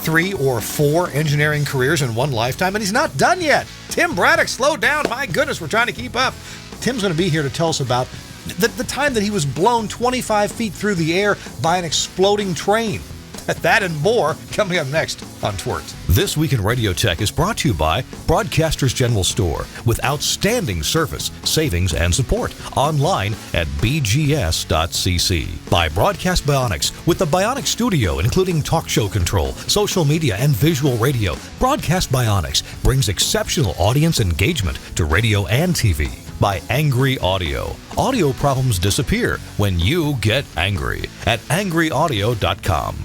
3 or 4 engineering careers in one lifetime, and he's not done yet. Tim Braddock, slow down. My goodness, we're trying to keep up. Tim's going to be here to tell us about the time that he was blown 25 feet through the air by an exploding train. That and more coming up next on TWiRT. This Week in Radio Tech is brought to you by Broadcasters General Store with outstanding service, savings, and support. Online at bgs.cc. By Broadcast Bionics with the Bionic Studio, including talk show control, social media, and visual radio. Broadcast Bionics brings exceptional audience engagement to radio and TV. By Angry Audio. Audio problems disappear when you get angry at angryaudio.com.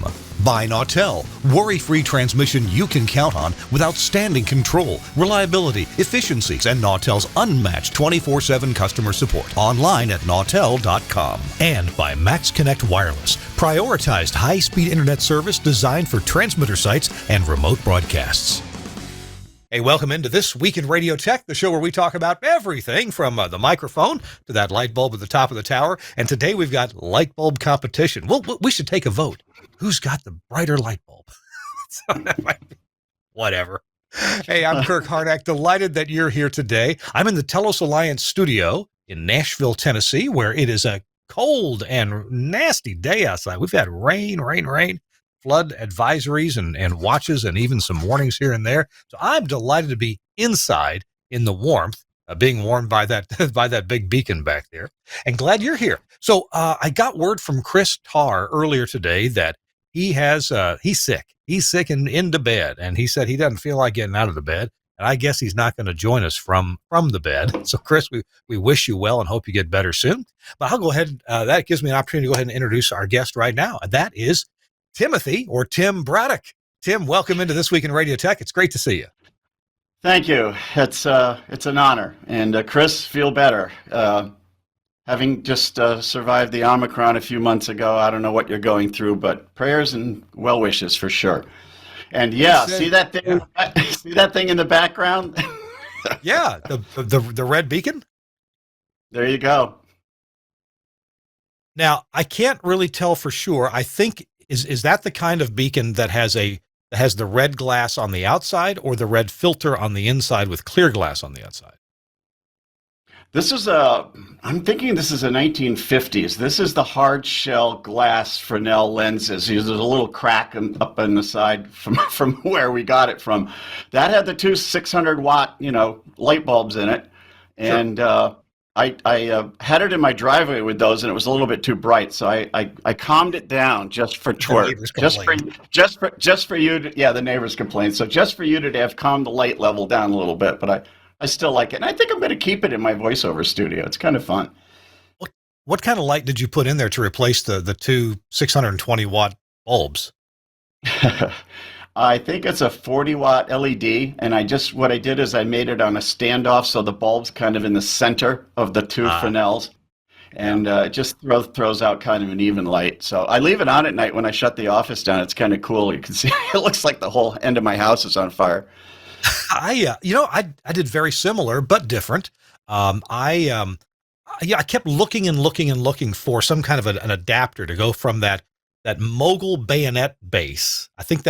By Nautel, worry-free transmission you can count on with outstanding control, reliability, efficiencies, and Nautel's unmatched 24/7 customer support. Online at nautel.com. And by Max Connect Wireless, prioritized high-speed internet service designed for transmitter sites and remote broadcasts. Hey, welcome into This Week in Radio Tech, the show where we talk about everything from the microphone to that light bulb at the top of the tower. And today we've got light bulb competition. Well, we should take a vote. Who's got the brighter light bulb? Whatever. Hey, I'm Kirk Harnack. Delighted that you're here today. I'm in the Telos Alliance studio in Nashville, Tennessee, where it is a cold and nasty day outside. We've had rain, flood advisories and watches and even some warnings here and there. So I'm delighted to be inside in the warmth, being warmed by that big beacon back there, and glad you're here. So I got word from Chris Tarr earlier today that he's sick. He's sick and into bed, and he said he doesn't feel like getting out of the bed. And I guess he's not going to join us from the bed. So, Chris, we wish you well and hope you get better soon. But I'll go ahead. That gives me an opportunity to go ahead and introduce our guest right now, and that is Timothy, or Tim Braddock. Tim, welcome into This Week in Radio Tech. It's great to see you. Thank you. It's an honor. And Chris, feel better. Having just survived the Omicron a few months ago, I don't know what you're going through, but prayers and well wishes for sure. And yeah, see that thing? Yeah. See that thing in the background? Yeah, the red beacon. There you go. Now, I can't really tell for sure. I think is that the kind of beacon that has the red glass on the outside, or the red filter on the inside with clear glass on the outside? I'm thinking this is a 1950s. This is the hard shell glass Fresnel lenses. There's a little crack up on the side from where we got it from. That had the two 600 watt, light bulbs in it. And, sure. I had it in my driveway with those, and it was a little bit too bright, so I calmed it down just for TWiRT, just for you to, yeah, the neighbors complained. So just for you to have calmed the light level down a little bit, but I still like it, and I think I'm going to keep it in my voiceover studio. It's kind of fun. What kind of light did you put in there to replace the two 620 watt bulbs? I think it's a 40 watt LED, and what I did is I made it on a standoff, so the bulb's kind of in the center of the two Fresnels, and it just throws out kind of an even light. So I leave it on at night when I shut the office down. It's kind of cool. You can see it looks like the whole end of my house is on fire. I did very similar but different. I kept looking and looking for some kind of an adapter to go from that mogul bayonet base. I think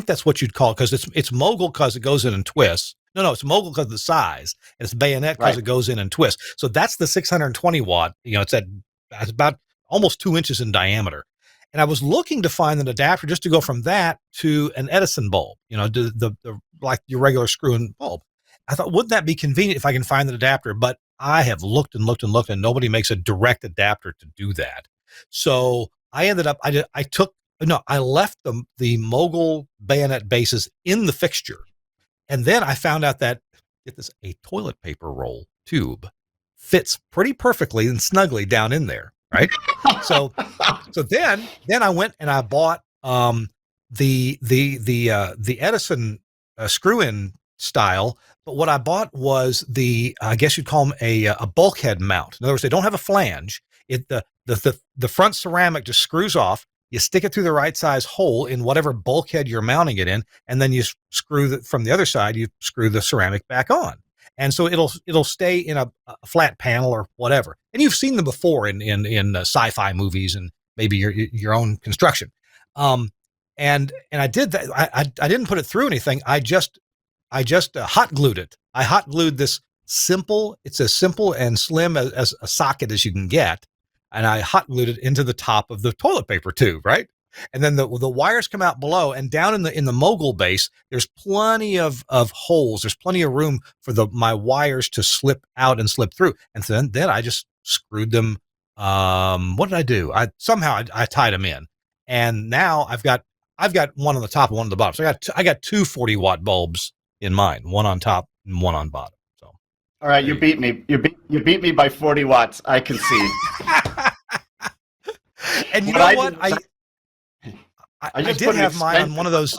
that's what you'd call it, because it's mogul because it goes in and twists. No, it's mogul because of the size. And it's bayonet because It goes in and twists. So that's the 620 watt. It's about almost 2 inches in diameter. And I was looking to find an adapter just to go from that to an Edison bulb. The like your regular screw-in bulb. I thought, wouldn't that be convenient if I can find an adapter? But I have looked, and nobody makes a direct adapter to do that. So I ended up, I left the mogul bayonet bases in the fixture. And then I found out that, get this, a toilet paper roll tube fits pretty perfectly and snugly down in there, right? so then I went and I bought the Edison screw-in style. But what I bought was I guess you'd call them a bulkhead mount. In other words, they don't have a flange. The front ceramic just screws off. You stick it through the right size hole in whatever bulkhead you're mounting it in, and then you screw from the other side, you screw the ceramic back on. And so it'll stay in a flat panel or whatever. And you've seen them before in sci-fi movies and maybe your own construction. And I did that. I didn't put it through anything. I just hot glued it. I hot glued this simple. It's as simple and slim as a socket as you can get, and I hot glued it into the top of the toilet paper tube, right? And then the wires come out below, and down in the mogul base, there's plenty of holes. There's plenty of room for my wires to slip out and slip through. And then I just screwed them. What did I do? I tied them in, and now I've got one on the top and one on the bottom. So I got two 40-watt bulbs in mine, one on top and one on bottom. So, all right, you beat me. You beat me by 40 watts. I can see. And you know what? I did have mine on one of those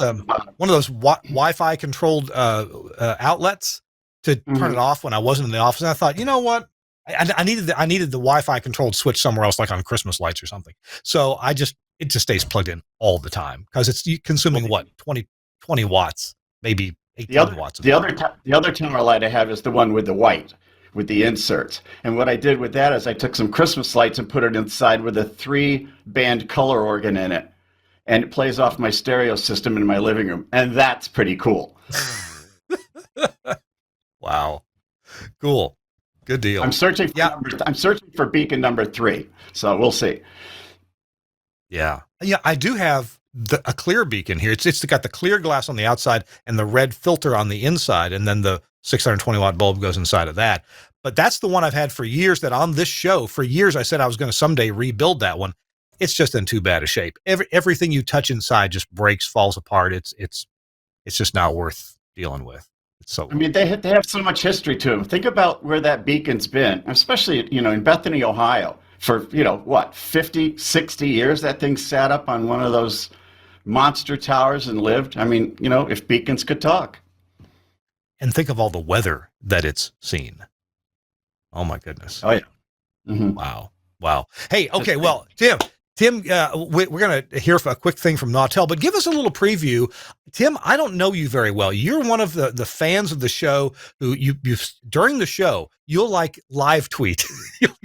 Wi-Fi controlled outlets to turn it off when I wasn't in the office. And I thought, you know what? I needed the Wi-Fi controlled switch somewhere else, like on Christmas lights or something. So it just stays plugged in all the time because it's consuming 20 watts, maybe 18 watts. The other tower light I have is the one with the white, with the inserts. And what I did with that is I took some Christmas lights and put it inside with a 3-band color organ in it. And it plays off my stereo system in my living room. And that's pretty cool. Wow. Cool. Good deal. I'm searching for beacon number 3. So we'll see. Yeah. Yeah, I do have a clear beacon here. It's got the clear glass on the outside and the red filter on the inside, and then the 620-watt bulb goes inside of that. But that's the one I've had for years, that on this show, for years I said I was going to someday rebuild that one. It's just in too bad a shape. Everything you touch inside just breaks, falls apart. It's just not worth dealing with. So I mean, they have so much history to them. Think about where that beacon's been, especially, in Bethany, Ohio. For, 50, 60 years, that thing sat up on one of those monster towers and lived. I mean, if beacons could talk. And think of all the weather that it's seen. Oh, my goodness. Oh, yeah. Mm-hmm. Wow. Hey, okay, well, Tim, we're going to hear a quick thing from Nautel, but give us a little preview. Tim, I don't know you very well. You're one of the fans of the show who you during the show, you'll live tweet.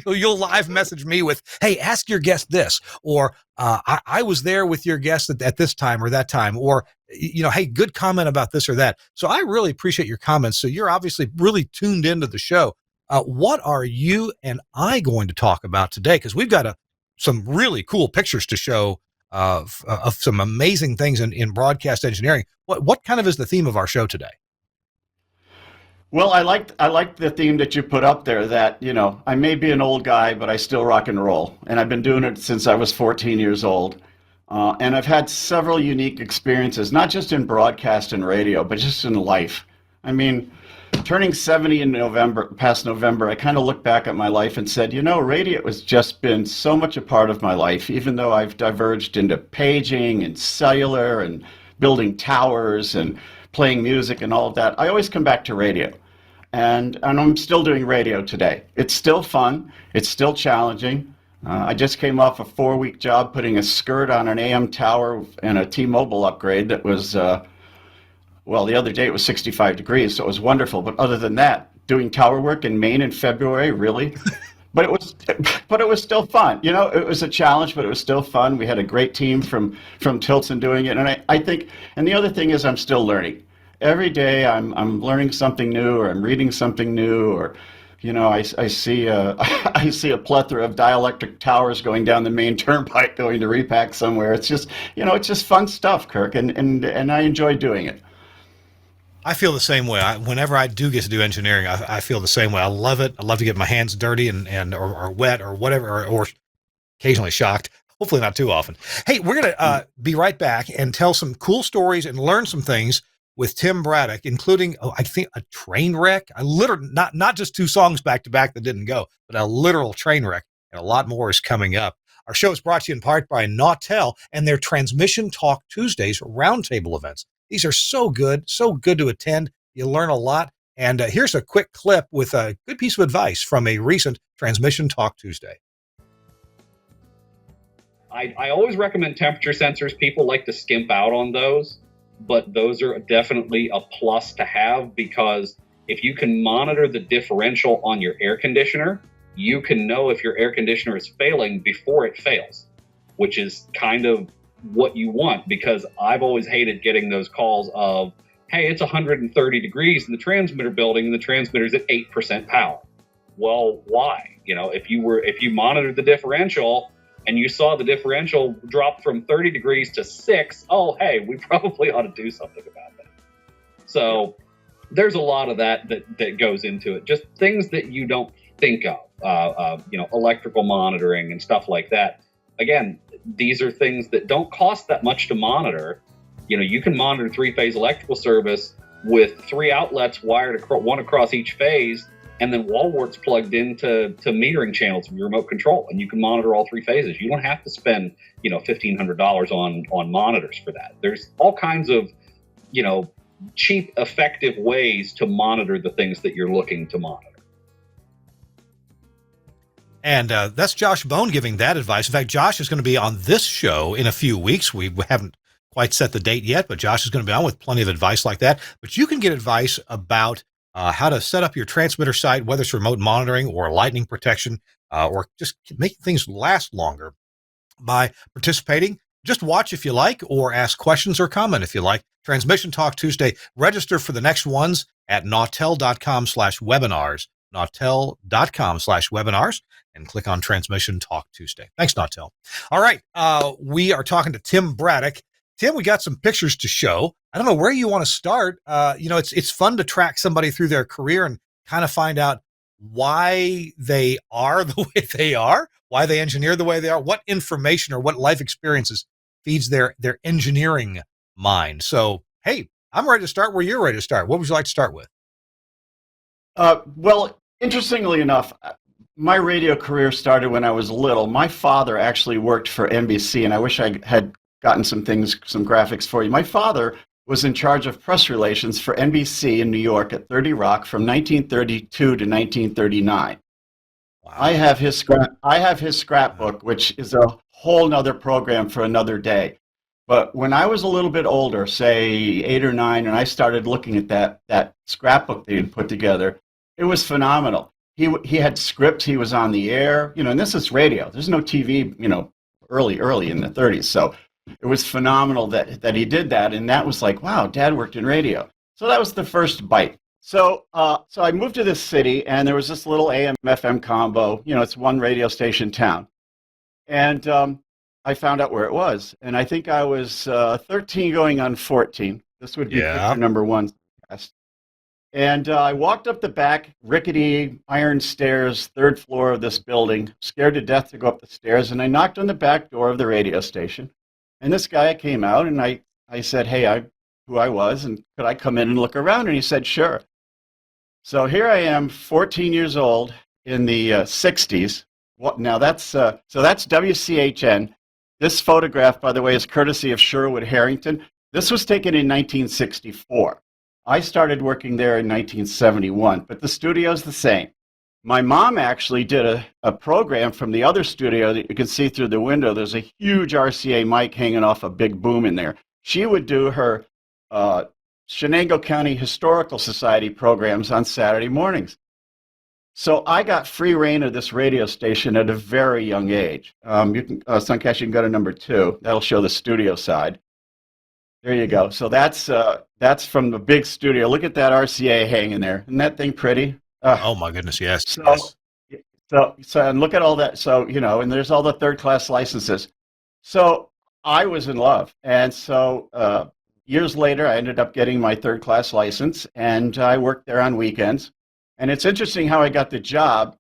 you'll live message me with, hey, ask your guest this, or I was there with your guest at this time or that time, or, hey, good comment about this or that. So I really appreciate your comments. So you're obviously really tuned into the show. What are you and I going to talk about today? Because we've got some really cool pictures to show of some amazing things in broadcast engineering. What kind of is the theme of our show today? Well, I like the theme that you put up there, that, I may be an old guy, but I still rock and roll. And I've been doing it since I was 14 years old. And I've had several unique experiences, not just in broadcast and radio, but just in life. I mean, turning 70 in past November, I kind of looked back at my life and said, radio has just been so much a part of my life, even though I've diverged into paging and cellular and building towers and playing music and all of that. I always come back to radio. And I'm still doing radio today. It's still fun. It's still challenging. I just came off a 4-week job putting a skirt on an AM tower and a T-Mobile upgrade that was... the other day it was 65 degrees, so it was wonderful. But other than that, doing tower work in Maine in February, really? But it was still fun. It was a challenge, but it was still fun. We had a great team from Tilson doing it. And I think, and the other thing is I'm still learning. Every day I'm learning something new, or I'm reading something new, or, I see I see a plethora of dielectric towers going down the main turnpike going to repack somewhere. It's just, it's just fun stuff, Kirk, and I enjoy doing it. I feel the same way. Whenever I do get to do engineering, I feel the same way. I love it. I love to get my hands dirty or wet or whatever, or occasionally shocked. Hopefully not too often. Hey, we're going to be right back and tell some cool stories and learn some things with Tim Braddock, including, I think, a train wreck. Not just 2 songs back to back that didn't go, but a literal train wreck, and a lot more is coming up. Our show is brought to you in part by Nautel and their Transmission Talk Tuesdays roundtable events. These are so good to attend. You learn a lot. And here's a quick clip with a good piece of advice from a recent Transmission Talk Tuesday. I always recommend temperature sensors. People like to skimp out on those, but those are definitely a plus to have, because if you can monitor the differential on your air conditioner, you can know if your air conditioner is failing before it fails, which is kind of what you want, because I've always hated getting those calls of, hey, it's 130 degrees in the transmitter building and the transmitter's at 8% power. Well, why? If you monitored the differential and you saw the differential drop from 30 degrees to 6, oh, hey, we probably ought to do something about that. So there's a lot of that goes into it. Just things that you don't think of, electrical monitoring and stuff like that. Again, these are things that don't cost that much to monitor. You can monitor 3-phase electrical service with 3 outlets wired one across each phase, and then wall warts plugged into metering channels from your remote control, and you can monitor all 3 phases. You don't have to spend $1,500 on monitors for that. There's all kinds of cheap, effective ways to monitor the things that you're looking to monitor. And that's Josh Bone giving that advice. In fact, Josh is going to be on this show in a few weeks. We haven't quite set the date yet, but Josh is going to be on with plenty of advice like that. But you can get advice about how to set up your transmitter site, whether it's remote monitoring or lightning protection, or just making things last longer by participating. Just watch if you like, or ask questions or comment if you like. Transmission Talk Tuesday. Register for the next ones at nautel.com/webinars, nautel.com/webinars, and click on Transmission Talk Tuesday. Thanks, Nautel. All right. We are talking to Tim Braddock. Tim, we got some pictures to show. I don't know where you want to start. It's fun to track somebody through their career and kind of find out why they are the way they are, why they engineer the way they are, what information or what life experiences feeds their engineering mind. So, hey, I'm ready to start where you're ready to start. What would you like to start with? Well, interestingly enough, my radio career started when I was little. My father actually worked for NBC, and I wish I had gotten some graphics for you. My father was in charge of press relations for NBC in New York at 30 Rock from 1932 to 1939. Wow. I have his scrapbook, which is a whole nother program for another day. But when I was a little bit older, say 8 or 9, and I started looking at that scrapbook that he'd put together, it was phenomenal. He had scripts. He was on the air, and this is radio. There's no TV, early in the 30s. So it was phenomenal that he did that, and that was like, wow, Dad worked in radio. So that was the first bite. So I moved to this city, and there was this little AM/FM combo. It's one radio station town, and I found out where it was, and I think I was 13 going on 14. This would be picture number 1. And I walked up the back, rickety iron stairs, 3rd floor of this building, scared to death to go up the stairs, and I knocked on the back door of the radio station. And this guy came out, and I said, hey, who I was, and could I come in and look around? And he said, sure. So here I am, 14 years old in the 60s. Now that's WCHN. This photograph, by the way, is courtesy of Sherwood Harrington. This was taken in 1964. I started working there in 1971, but the studio's the same. My mom actually did a program from the other studio that you can see through the window. There's a huge RCA mic hanging off a big boom in there. She would do her Shenango County Historical Society programs on Saturday mornings. So I got free reign of this radio station at a very young age. You can, Suncast, you can go to number 2. That'll show the studio side. There you go. So that's from the big studio. Look at that RCA hanging there. Isn't that thing pretty? Oh my goodness, yes. So and look at all that. So, and there's all the 3rd-class licenses. So I was in love. And so years later, I ended up getting my 3rd-class license, and I worked there on weekends. And it's interesting how I got the job.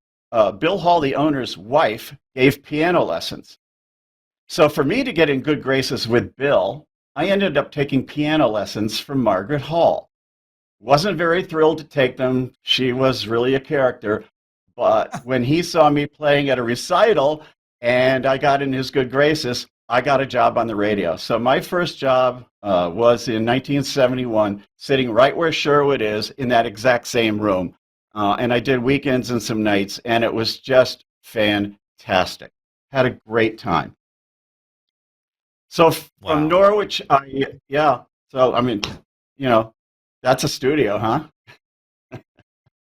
Bill Hall, the owner's wife, gave piano lessons. So for me to get in good graces with Bill, I ended up taking piano lessons from Margaret Hall. Wasn't very thrilled to take them. She was really a character. But when he saw me playing at a recital and I got in his good graces, I got a job on the radio. So my first job was in 1971, sitting right where Sherwood is in that exact same room. And I did weekends and some nights, and it was just fantastic. Had a great time. So from Norwich, So, I mean, that's a studio, huh?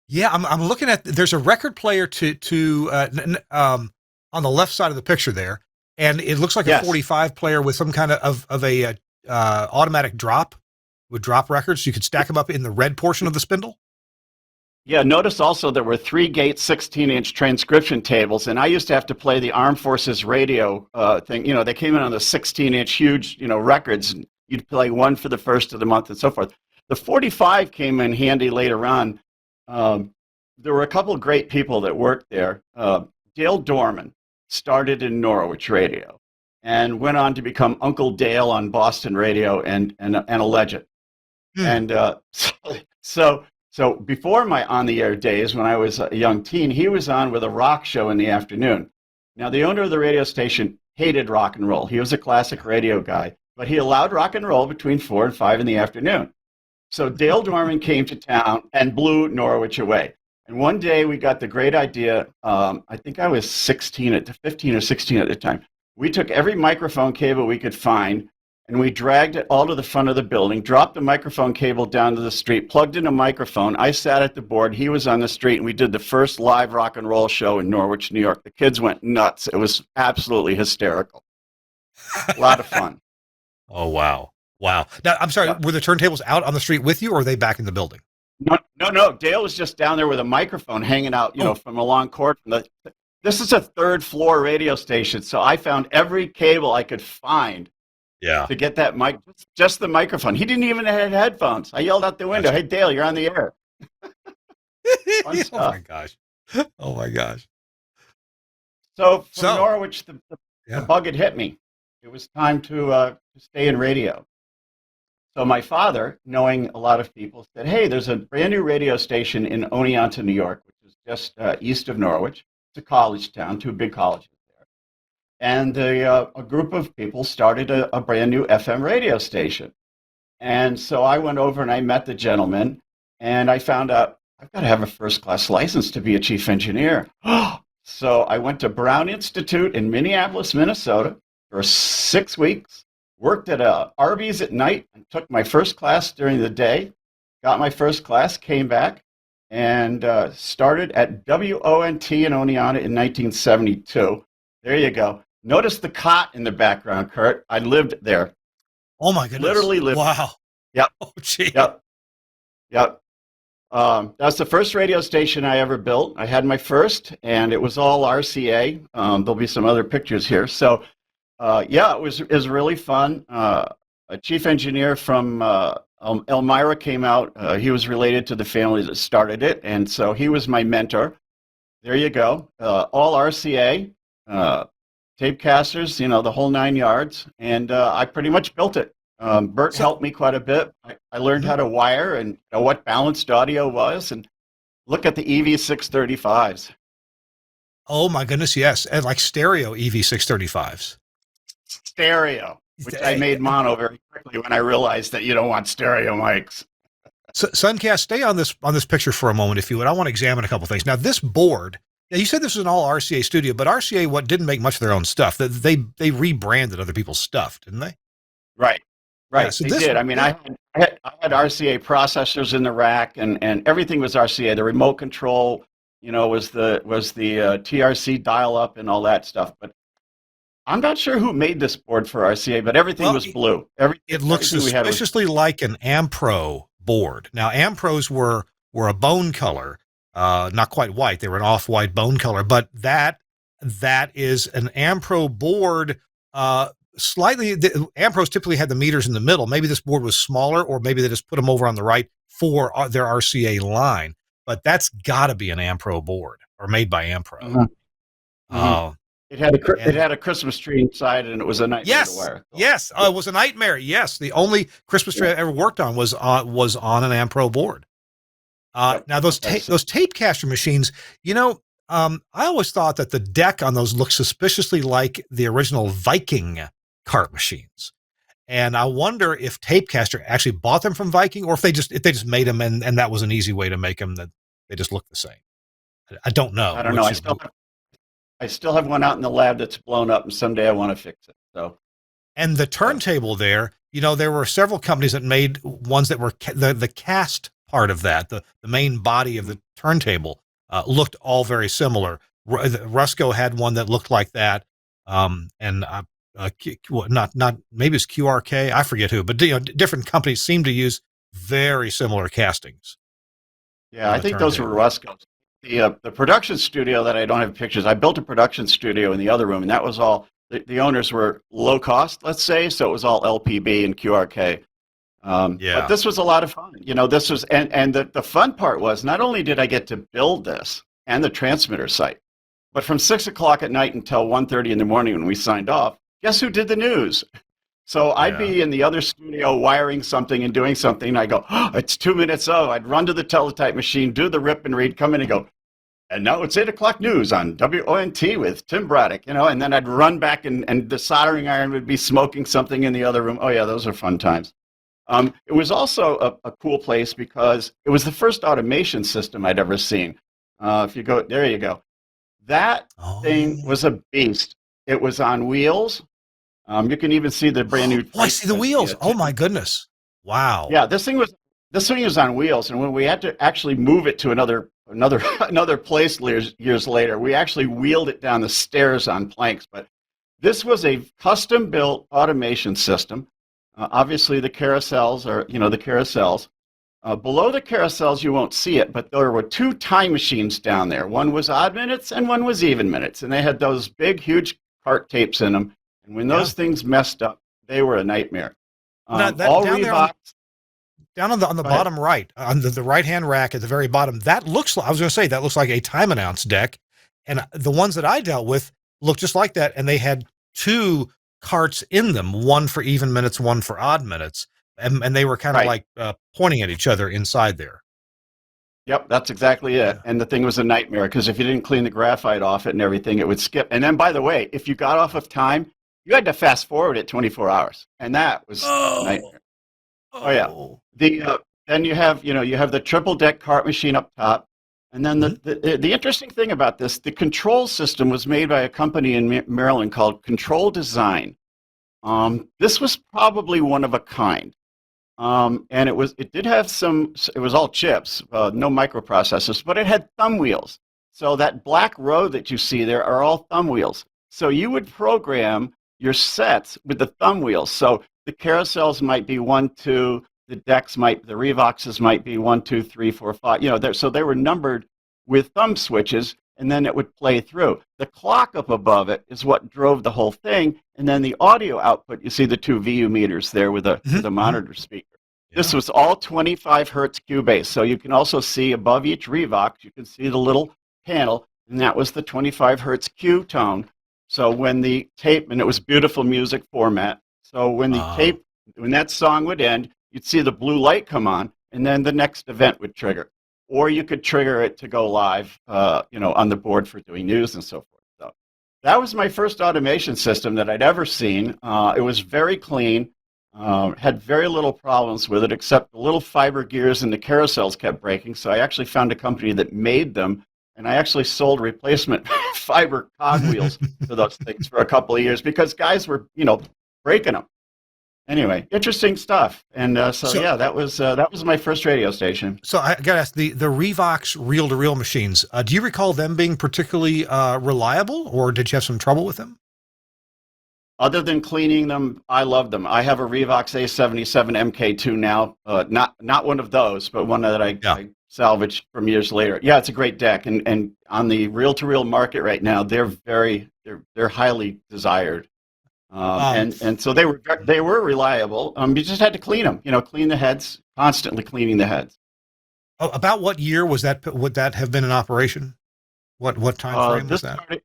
Yeah, I'm looking at, there's a record player on the left side of the picture there. and it looks like a Yes. 45 player with some kind of a automatic drop, would drop records. You could stack them up in the red portion of the spindle. Yeah, notice also there were 3-gate 16-inch transcription tables, and I used to have to play the Armed Forces radio thing. You know, they came in on the 16-inch huge, records, and you'd play one for the first of the month and so forth. The 45 came in handy later on. There were a couple of great people that worked there. Dale Dorman started in Norwich radio and went on to become Uncle Dale on Boston radio and a legend. And so before my on-the-air days, when I was a young teen, he was on with a rock show in the afternoon. Now, the owner of the radio station hated rock and roll. He was a classic radio guy, but he allowed rock and roll between 4 and 5 in the afternoon. So Dale Dorman came to town and blew Norwich away. And one day we got the great idea, I think I was 15 or 16 at the time. We took every microphone cable we could find, and we dragged it all to the front of the building, dropped the microphone cable down to the street, plugged in a microphone. I sat at the board, he was on the street, and we did the first live rock and roll show in Norwich, New York. The kids went nuts. It was absolutely hysterical. A lot of fun. Oh, wow. Wow. Now, I'm sorry, were the turntables out on the street with you, or are they back in the building? No. Dale was just down there with a microphone hanging out, from a long cord. This is a third-floor radio station, so I found every cable I could find. Yeah. To get that mic, just the microphone. He didn't even have headphones. I yelled out the window, "Hey, Dale, you're on the air." Oh my gosh. Oh my gosh. So from Norwich, the bug had hit me. It was time to stay in radio. So my father, knowing a lot of people, said, "Hey, there's a brand new radio station in Oneonta, New York, which is just east of Norwich. It's a college town, 2 big colleges. And a group of people started a brand new FM radio station. And so I went over and I met the gentleman, and I found out I've got to have a first-class license to be a chief engineer. So I went to Brown Institute in Minneapolis, Minnesota for 6 weeks, worked at Arby's at night, and took my first class during the day, got my first class, came back, and started at WONT in Oneonta in 1972. There you go. Notice the cot in the background, Kurt. I lived there. Oh my goodness! Literally lived. Wow. Yep. Oh gee. Yep. That's the first radio station I ever built. I had my first, and it was all RCA. There'll be some other pictures here. So, it was really fun. A chief engineer from Elmira came out. He was related to the family that started it, and so he was my mentor. There you go. All RCA. Tape casters, the whole 9 yards, and I pretty much built it. Bert helped me quite a bit. I learned how to wire and what balanced audio was, and look at the EV635s. Oh my goodness, yes, and like stereo EV635s. Stereo, which I made mono very quickly when I realized that you don't want stereo mics. So, Suncast, stay on this picture for a moment, if you would. I want to examine a couple things. Now, this board. Now, you said this was an all RCA studio, but RCA didn't make much of their own stuff. They rebranded other people's stuff, didn't they? Right. Yeah, so they did. I mean, I had RCA processors in the rack, and everything was RCA. The remote control, was the TRC dial-up and all that stuff. But I'm not sure who made this board for RCA, but everything was blue. It looks suspiciously like an Ampro board. Now, Ampros were a bone color. Not quite white. They were an off-white bone color, but that is an Ampro board. Slightly, the Ampros typically had the meters in the middle. Maybe this board was smaller, or maybe they just put them over on the right for their RCA line. But that's got to be an Ampro board, or made by Ampro. Mm-hmm. It had a Christmas tree inside, and it was a nightmare to wire. Yes, it was a nightmare. Yes, the only Christmas tree I ever worked on was on an Ampro board. Now those tape caster machines, I always thought that the deck on those looked suspiciously like the original Viking cart machines. And I wonder if Tapecaster actually bought them from Viking, or if they just made them and that was an easy way to make them, that they just look the same. I don't know. I don't know. I still have one out in the lab that's blown up, and someday I want to fix it. So. And the turntable there, there were several companies that made ones that were the cast part of that, the main body of the turntable looked all very similar. Rusco had one that looked like that. And not maybe it's QRK. I forget who, but different companies seem to use very similar castings Yeah, on I the think those were turntable. Roscoe's. The production studio that I don't have pictures. I built a production studio in the other room, and that was all. The owners were low cost, let's say, so it was all LPB and QRK. But Yeah. this was a lot of fun. This was, and the fun part was not only did I get to build this and the transmitter site, but from 6 o'clock at night until 1:30 in the morning when we signed off, guess who did the news? So I'd Yeah. be in the other studio wiring something and doing something. And I go, oh, it's 2 minutes. Oh, I'd run to the teletype machine, do the rip and read, come in and go, and now it's 8 o'clock news on WONT with Tim Braddock, and then I'd run back and the soldering iron would be smoking something in the other room. Oh yeah, those are fun times. It was also a cool place because it was the first automation system I'd ever seen. If you go, there you go. That thing Oh. was a beast. It was on wheels. You can even see the brand new. Oh, I see the wheels. Oh my goodness. Wow. Yeah, this thing was on wheels, and when we had to actually move it to another place years later, we actually wheeled it down the stairs on planks. But this was a custom built automation system. Obviously, the carousels are the carousels. Below the carousels, you won't see it, but there were two time machines down there. One was odd minutes and one was even minutes, and they had those big, huge cart tapes in them. And when Yeah. those things messed up, they were a nightmare. Now that All down there Reeboks. down on the Go ahead. bottom right, on the right hand rack at the very bottom, that looks like, I was going to say, that looks like a time announce deck. And the ones that I dealt with looked just like that. And they had two carts in them, one for even minutes, one for odd minutes. And they were kind of Right. like pointing at each other inside there. Yep, that's exactly it. Yeah. And the thing was a nightmare because if you didn't clean the graphite off it and everything, it would skip. And then, by the way, if you got off of time, you had to fast forward it 24 hours, and that was a Oh, nightmare. Oh yeah. oh. Then you have the triple deck cart machine up top, and then Mhm. the interesting thing about this, the control system was made by a company in Maryland called Control Design. This was probably one of a kind. And it did have it was all chips, no microprocessors, but it had thumb wheels. So that black row that you see there are all thumb wheels. So you would program your sets with the thumb wheels. So the carousels might be 1, 2, the Revoxes might be 1, 2, 3, 4, 5. So they were numbered with thumb switches, and then it would play through. The clock up above it is what drove the whole thing, and then the audio output. You see the two VU meters there with a Mhm, mhm. monitor speaker. This Yeah. was all 25 hertz Cubase. So you can also see above each Revox, you can see the little panel, and that was the 25 hertz Q tone. So when the tape, and it was beautiful music format. So when Uh, that song would end, you'd see the blue light come on, and then the next event would trigger. Or you could trigger it to go live, on the board for doing news and so forth. So that was my first automation system that I'd ever seen. It was very clean. Had very little problems with it, except the little fiber gears and the carousels kept breaking. So I actually found a company that made them, and I actually sold replacement fiber cogwheels to those things for a couple of years because guys were, breaking them. Anyway, interesting stuff. And so so, yeah, that was my first radio station. so I got to ask the Revox reel to reel machines. Do you recall them being particularly reliable, or did you have some trouble with them? Other than cleaning them, I love them. I have a Revox A77 MK2 now. Not one of those, but one that Yeah. I salvaged from years later. Yeah, it's a great deck, and on the reel-to-reel market right now, they're highly desired. Um, And so they were reliable. You just had to clean them. Clean the heads, constantly cleaning the heads. about what year was that? Would that have been in operation? What time frame was This that? started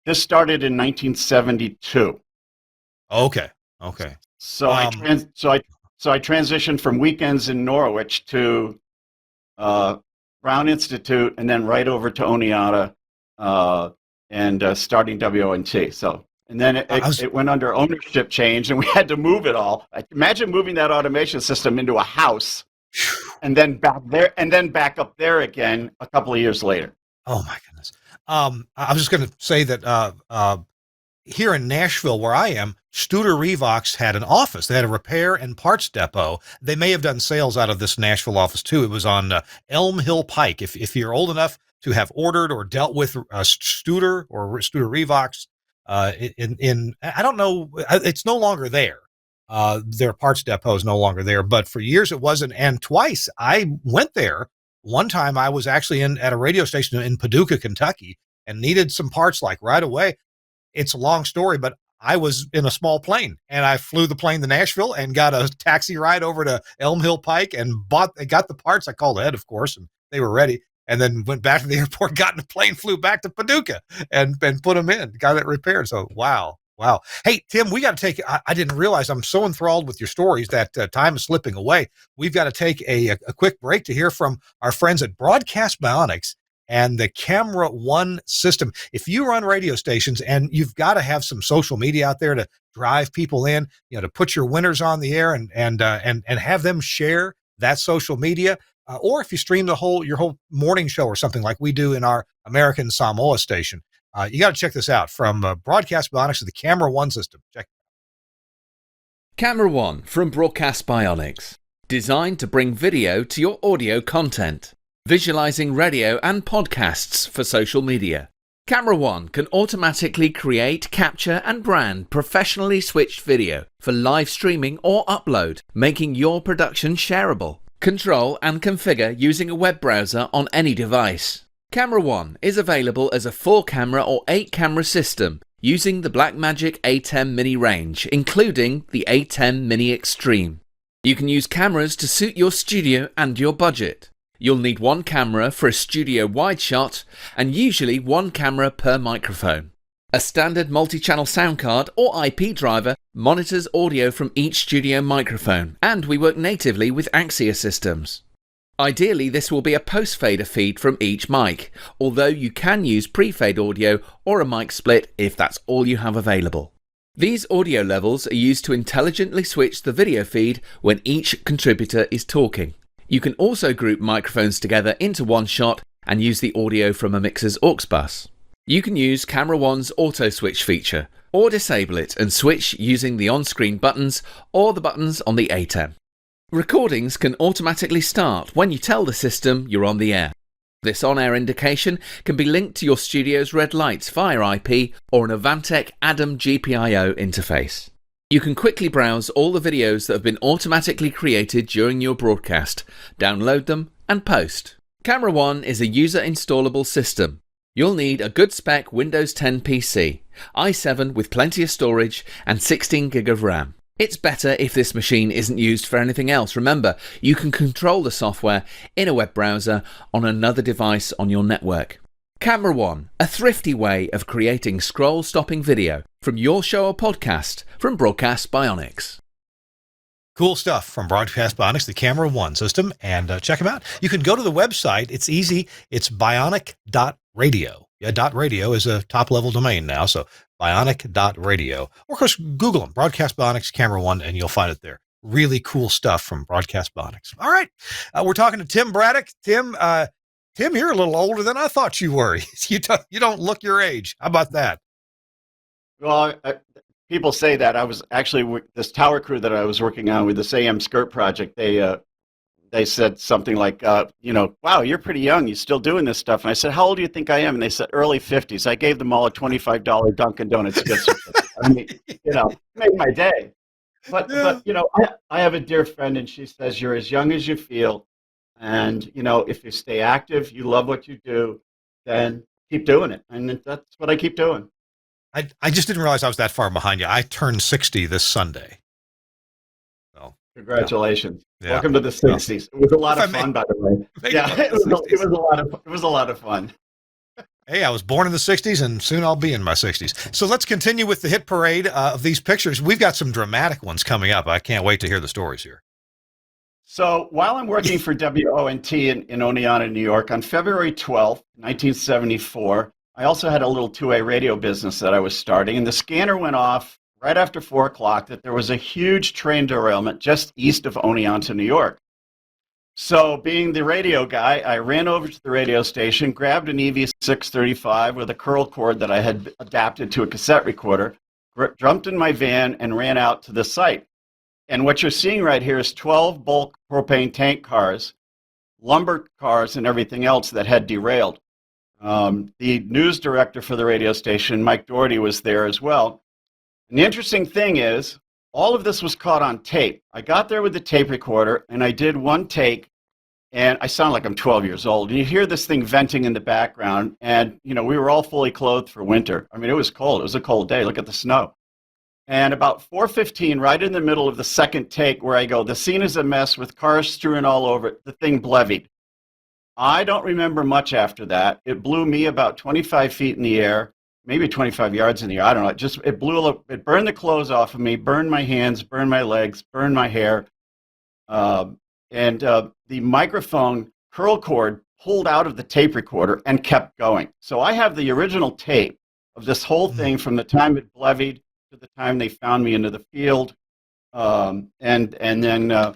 this started in 1972. Okay. Okay. So I Um, trans so I so I transitioned from weekends in Norwich to uh, Brown Institute, and then right over to Oneonta, and starting WONT. So, and then it, I it, was it went under ownership change, and we had to move it all. Imagine moving that automation system into a house, and then back up there again a couple of years later. oh my goodness. I was just going to say that here in Nashville, where I am, Studer Revox had an office. They had a repair and parts depot. They may have done sales out of this Nashville office too. It was on Elm Hill Pike. If you're old enough to have ordered or dealt with Studer or Studer Revox, in I don't know, it's no longer there. Their parts depot is no longer there, but for years it wasn't. And twice I went there. One time I was actually at a radio station in Paducah, Kentucky, and needed some parts like right away. It's a long story, but I was in a small plane and I flew the plane to Nashville and got a taxi ride over to Elm Hill Pike and got the parts. I called ahead, of course, and they were ready. And then went back to the airport, got in the plane, flew back to Paducah and put them in, got it repaired. So, wow. Wow. Hey, Tim, we got to take, I didn't realize I'm so enthralled with your stories that time is slipping away. We've got to take a quick break to hear from our friends at Broadcast Bionics and the Camera One system. If you run radio stations and you've got to have some social media out there to drive people in, to put your winners on the air and have them share that social media, or if you stream your whole morning show or something like we do in our American Samoa station, you got to check this out from Broadcast Bionics to the Camera One system. Check. Camera One from Broadcast Bionics, designed to bring video to your audio content, visualizing radio and podcasts for social media. Camera One can automatically create, capture and brand professionally switched video for live streaming or upload, making your production shareable. Control and configure using a web browser on any device. Camera One is available as a 4-camera or 8-camera system using the Blackmagic A10 Mini range, including the A10 Mini Extreme. You can use cameras to suit your studio and your budget. You'll need one camera for a studio wide shot and usually one camera per microphone. A standard multi-channel sound card or IP driver monitors audio from each studio microphone, and we work natively with Axia systems. Ideally, this will be a post-fader feed from each mic, although you can use pre-fade audio or a mic split if that's all you have available. These audio levels are used to intelligently switch the video feed when each contributor is talking. You can also group microphones together into one shot and use the audio from a mixer's aux bus. You can use Camera One's auto switch feature, or disable it and switch using the on-screen buttons or the buttons on the A10. Recordings can automatically start when you tell the system you're on the air. This on-air indication can be linked to your studio's red lights via IP or an Avantec ADAM GPIO interface. You can quickly browse all the videos that have been automatically created during your broadcast, download them and post. Camera One is a user-installable system. You'll need a good spec Windows 10 PC, i7 with plenty of storage and 16 gig of RAM. It's better if this machine isn't used for anything else. Remember, you can control the software in a web browser on another device on your network. Camera One, a thrifty way of creating scroll-stopping video from your show or podcast from Broadcast Bionics. Cool stuff from Broadcast Bionics, the Camera One system, and check them out. You can go to the website. It's easy. It's bionic.radio. Yeah, .radio is a top-level domain now, so bionic.radio. Or, of course, Google them, Broadcast Bionics, Camera One, and you'll find it there. Really cool stuff from Broadcast Bionics. All right, we're talking to Tim Braddock. Tim, you're a little older than I thought you were. You don't look your age. How about that? Well, people say that. I was actually this tower crew that I was working on with this AM skirt project. They said something like, wow, you're pretty young. You're still doing this stuff. And I said, how old do you think I am? And they said, early 50s. I gave them all a $25 Dunkin' Donuts gift certificate. I mean, made my day. But I have a dear friend, and she says, you're as young as you feel. And, if you stay active, you love what you do, then keep doing it. And that's what I keep doing. I just didn't realize I was that far behind you. I turned 60 this Sunday. So, congratulations. Yeah. Welcome to the 60s. It was a lot of fun, by the way. Yeah, it was a lot of fun. Hey, I was born in the 60s, and soon I'll be in my 60s. So let's continue with the hit parade of these pictures. We've got some dramatic ones coming up. I can't wait to hear the stories here. So while I'm working for WONT in Oneonta, New York, on February 12th, 1974, I also had a little two-way radio business that I was starting, and the scanner went off right after 4 o'clock that there was a huge train derailment just east of Oneonta, New York. So being the radio guy, I ran over to the radio station, grabbed an EV635 with a curl cord that I had adapted to a cassette recorder, jumped in my van, and ran out to the site. And what you're seeing right here is 12 bulk propane tank cars, lumber cars, and everything else that had derailed. The news director for the radio station, Mike Doherty, was there as well. And the interesting thing is, all of this was caught on tape. I got there with the tape recorder, and I did one take, and I sound like I'm 12 years old. And you hear this thing venting in the background, and we were all fully clothed for winter. I mean, it was cold. It was a cold day. Look at the snow. And about 4:15, right in the middle of the second take, where I go, the scene is a mess with cars strewn all over it, the thing blevied. I don't remember much after that. It blew me about 25 feet in the air, maybe 25 yards in the air. I don't know. It burned the clothes off of me, burned my hands, burned my legs, burned my hair. And the microphone curl cord pulled out of the tape recorder and kept going. So I have the original tape of this whole thing from the time it blevied to the time they found me into the field. And then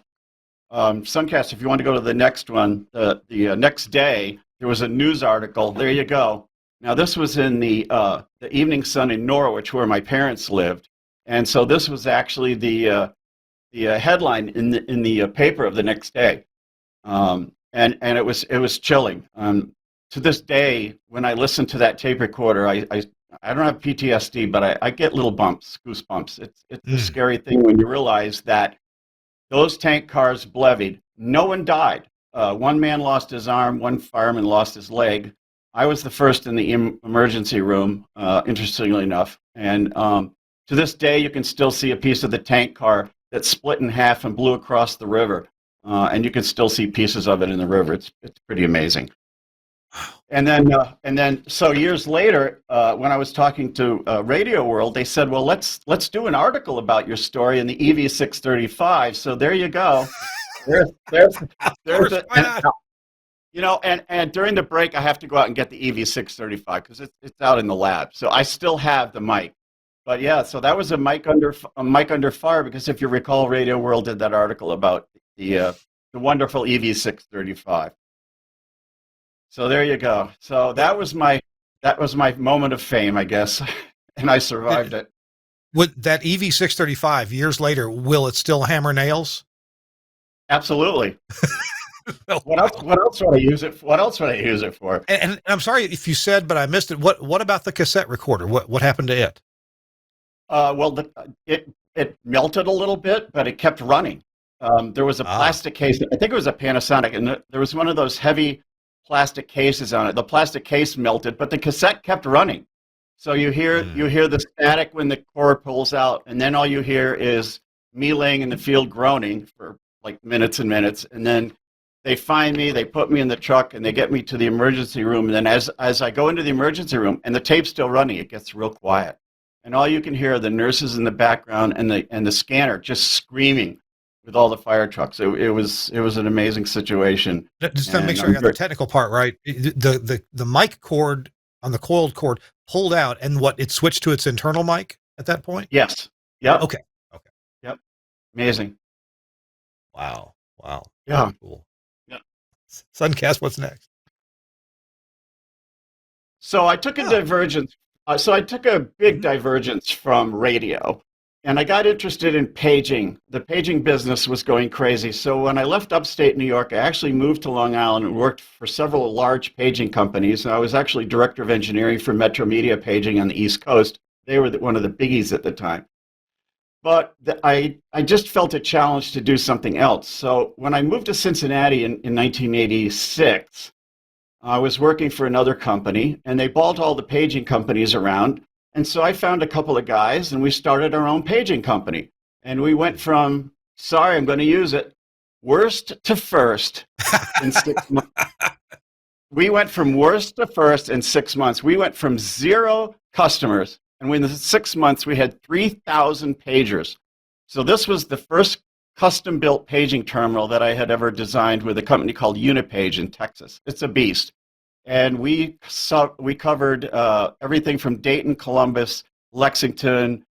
Suncast, if you want to go to the next one, the next day, there was a news article. There you go. Now, this was in the Evening Sun in Norwich, where my parents lived. And so this was actually the headline in the paper of the next day. And it was chilling. To this day, when I listen to that tape recorder, I don't have PTSD, but I get little goosebumps. It's a scary thing when you realize that those tank cars blevied. No one died. One man lost his arm. One fireman lost his leg. I was the first in the emergency room, interestingly enough. And to this day, you can still see a piece of the tank car that split in half and blew across the river. And you can still see pieces of it in the river. It's pretty amazing. And then, so years later, when I was talking to Radio World, they said, "Well, let's do an article about your story in the EV635." So there you go. There's and during the break, I have to go out and get the EV635 because it's out in the lab. So I still have the mic. But yeah, so that was a mic under fire, because if you recall, Radio World did that article about the wonderful EV635. So there you go. So that was my moment of fame, I guess, and I survived it. With that EV635 years later, will it still hammer nails? Absolutely. What else would I use it? What else would I use it for? And I'm sorry if you said, but I missed it. What about the cassette recorder? What happened to it? Well, it melted a little bit, but it kept running. There was a plastic case. I think it was a Panasonic, and there was one of those heavy plastic cases on it. The plastic case melted, but the cassette kept running. So you hear the static when the cord pulls out, and then all you hear is me laying in the field groaning for like minutes and minutes. And then they find me, they put me in the truck, and they get me to the emergency room. And then as I go into the emergency room, and the tape's still running, it gets real quiet. And all you can hear are the nurses in the background and the scanner just screaming with all the fire trucks. It was an amazing situation. Just to make sure I got the technical part right. The mic cord on the coiled cord pulled out, and it switched to its internal mic at that point? Yes. Yep. Okay. Yep. Amazing. Wow. Yeah. Very cool. Yeah. Suncast, what's next? So I took a divergence. So I took a big divergence from radio, and I got interested in paging. The paging business was going crazy. So when I left upstate New York, I actually moved to Long Island and worked for several large paging companies. I was actually director of engineering for Metro Media Paging on the East Coast. They were one of the biggies at the time. But I just felt a challenge to do something else. So when I moved to Cincinnati in 1986, I was working for another company, and they bought all the paging companies around. And so I found a couple of guys, and we started our own paging company. And we went from, sorry, I'm going to use it, worst to first in 6 months. We went from worst to first in 6 months. We went from 0 customers, and within 6 months, we had 3,000 pagers. So this was the first custom-built paging terminal that I had ever designed with a company called Unipage in Texas. It's a beast. And we covered everything from Dayton, Columbus, Lexington.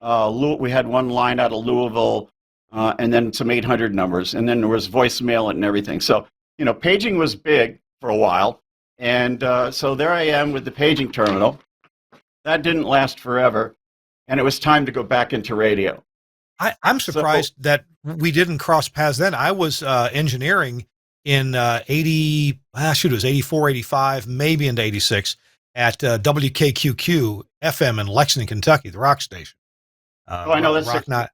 We had one line out of Louisville, and then some 800 numbers. And then there was voicemail and everything. So, paging was big for a while. And so there I am with the paging terminal. That didn't last forever. And it was time to go back into radio. I'm surprised that we didn't cross paths then. I was engineering in 80, it was 84, 85, maybe into 86 at WKQQ FM in Lexington, Kentucky, the rock station. Oh, I know that's Rock Not.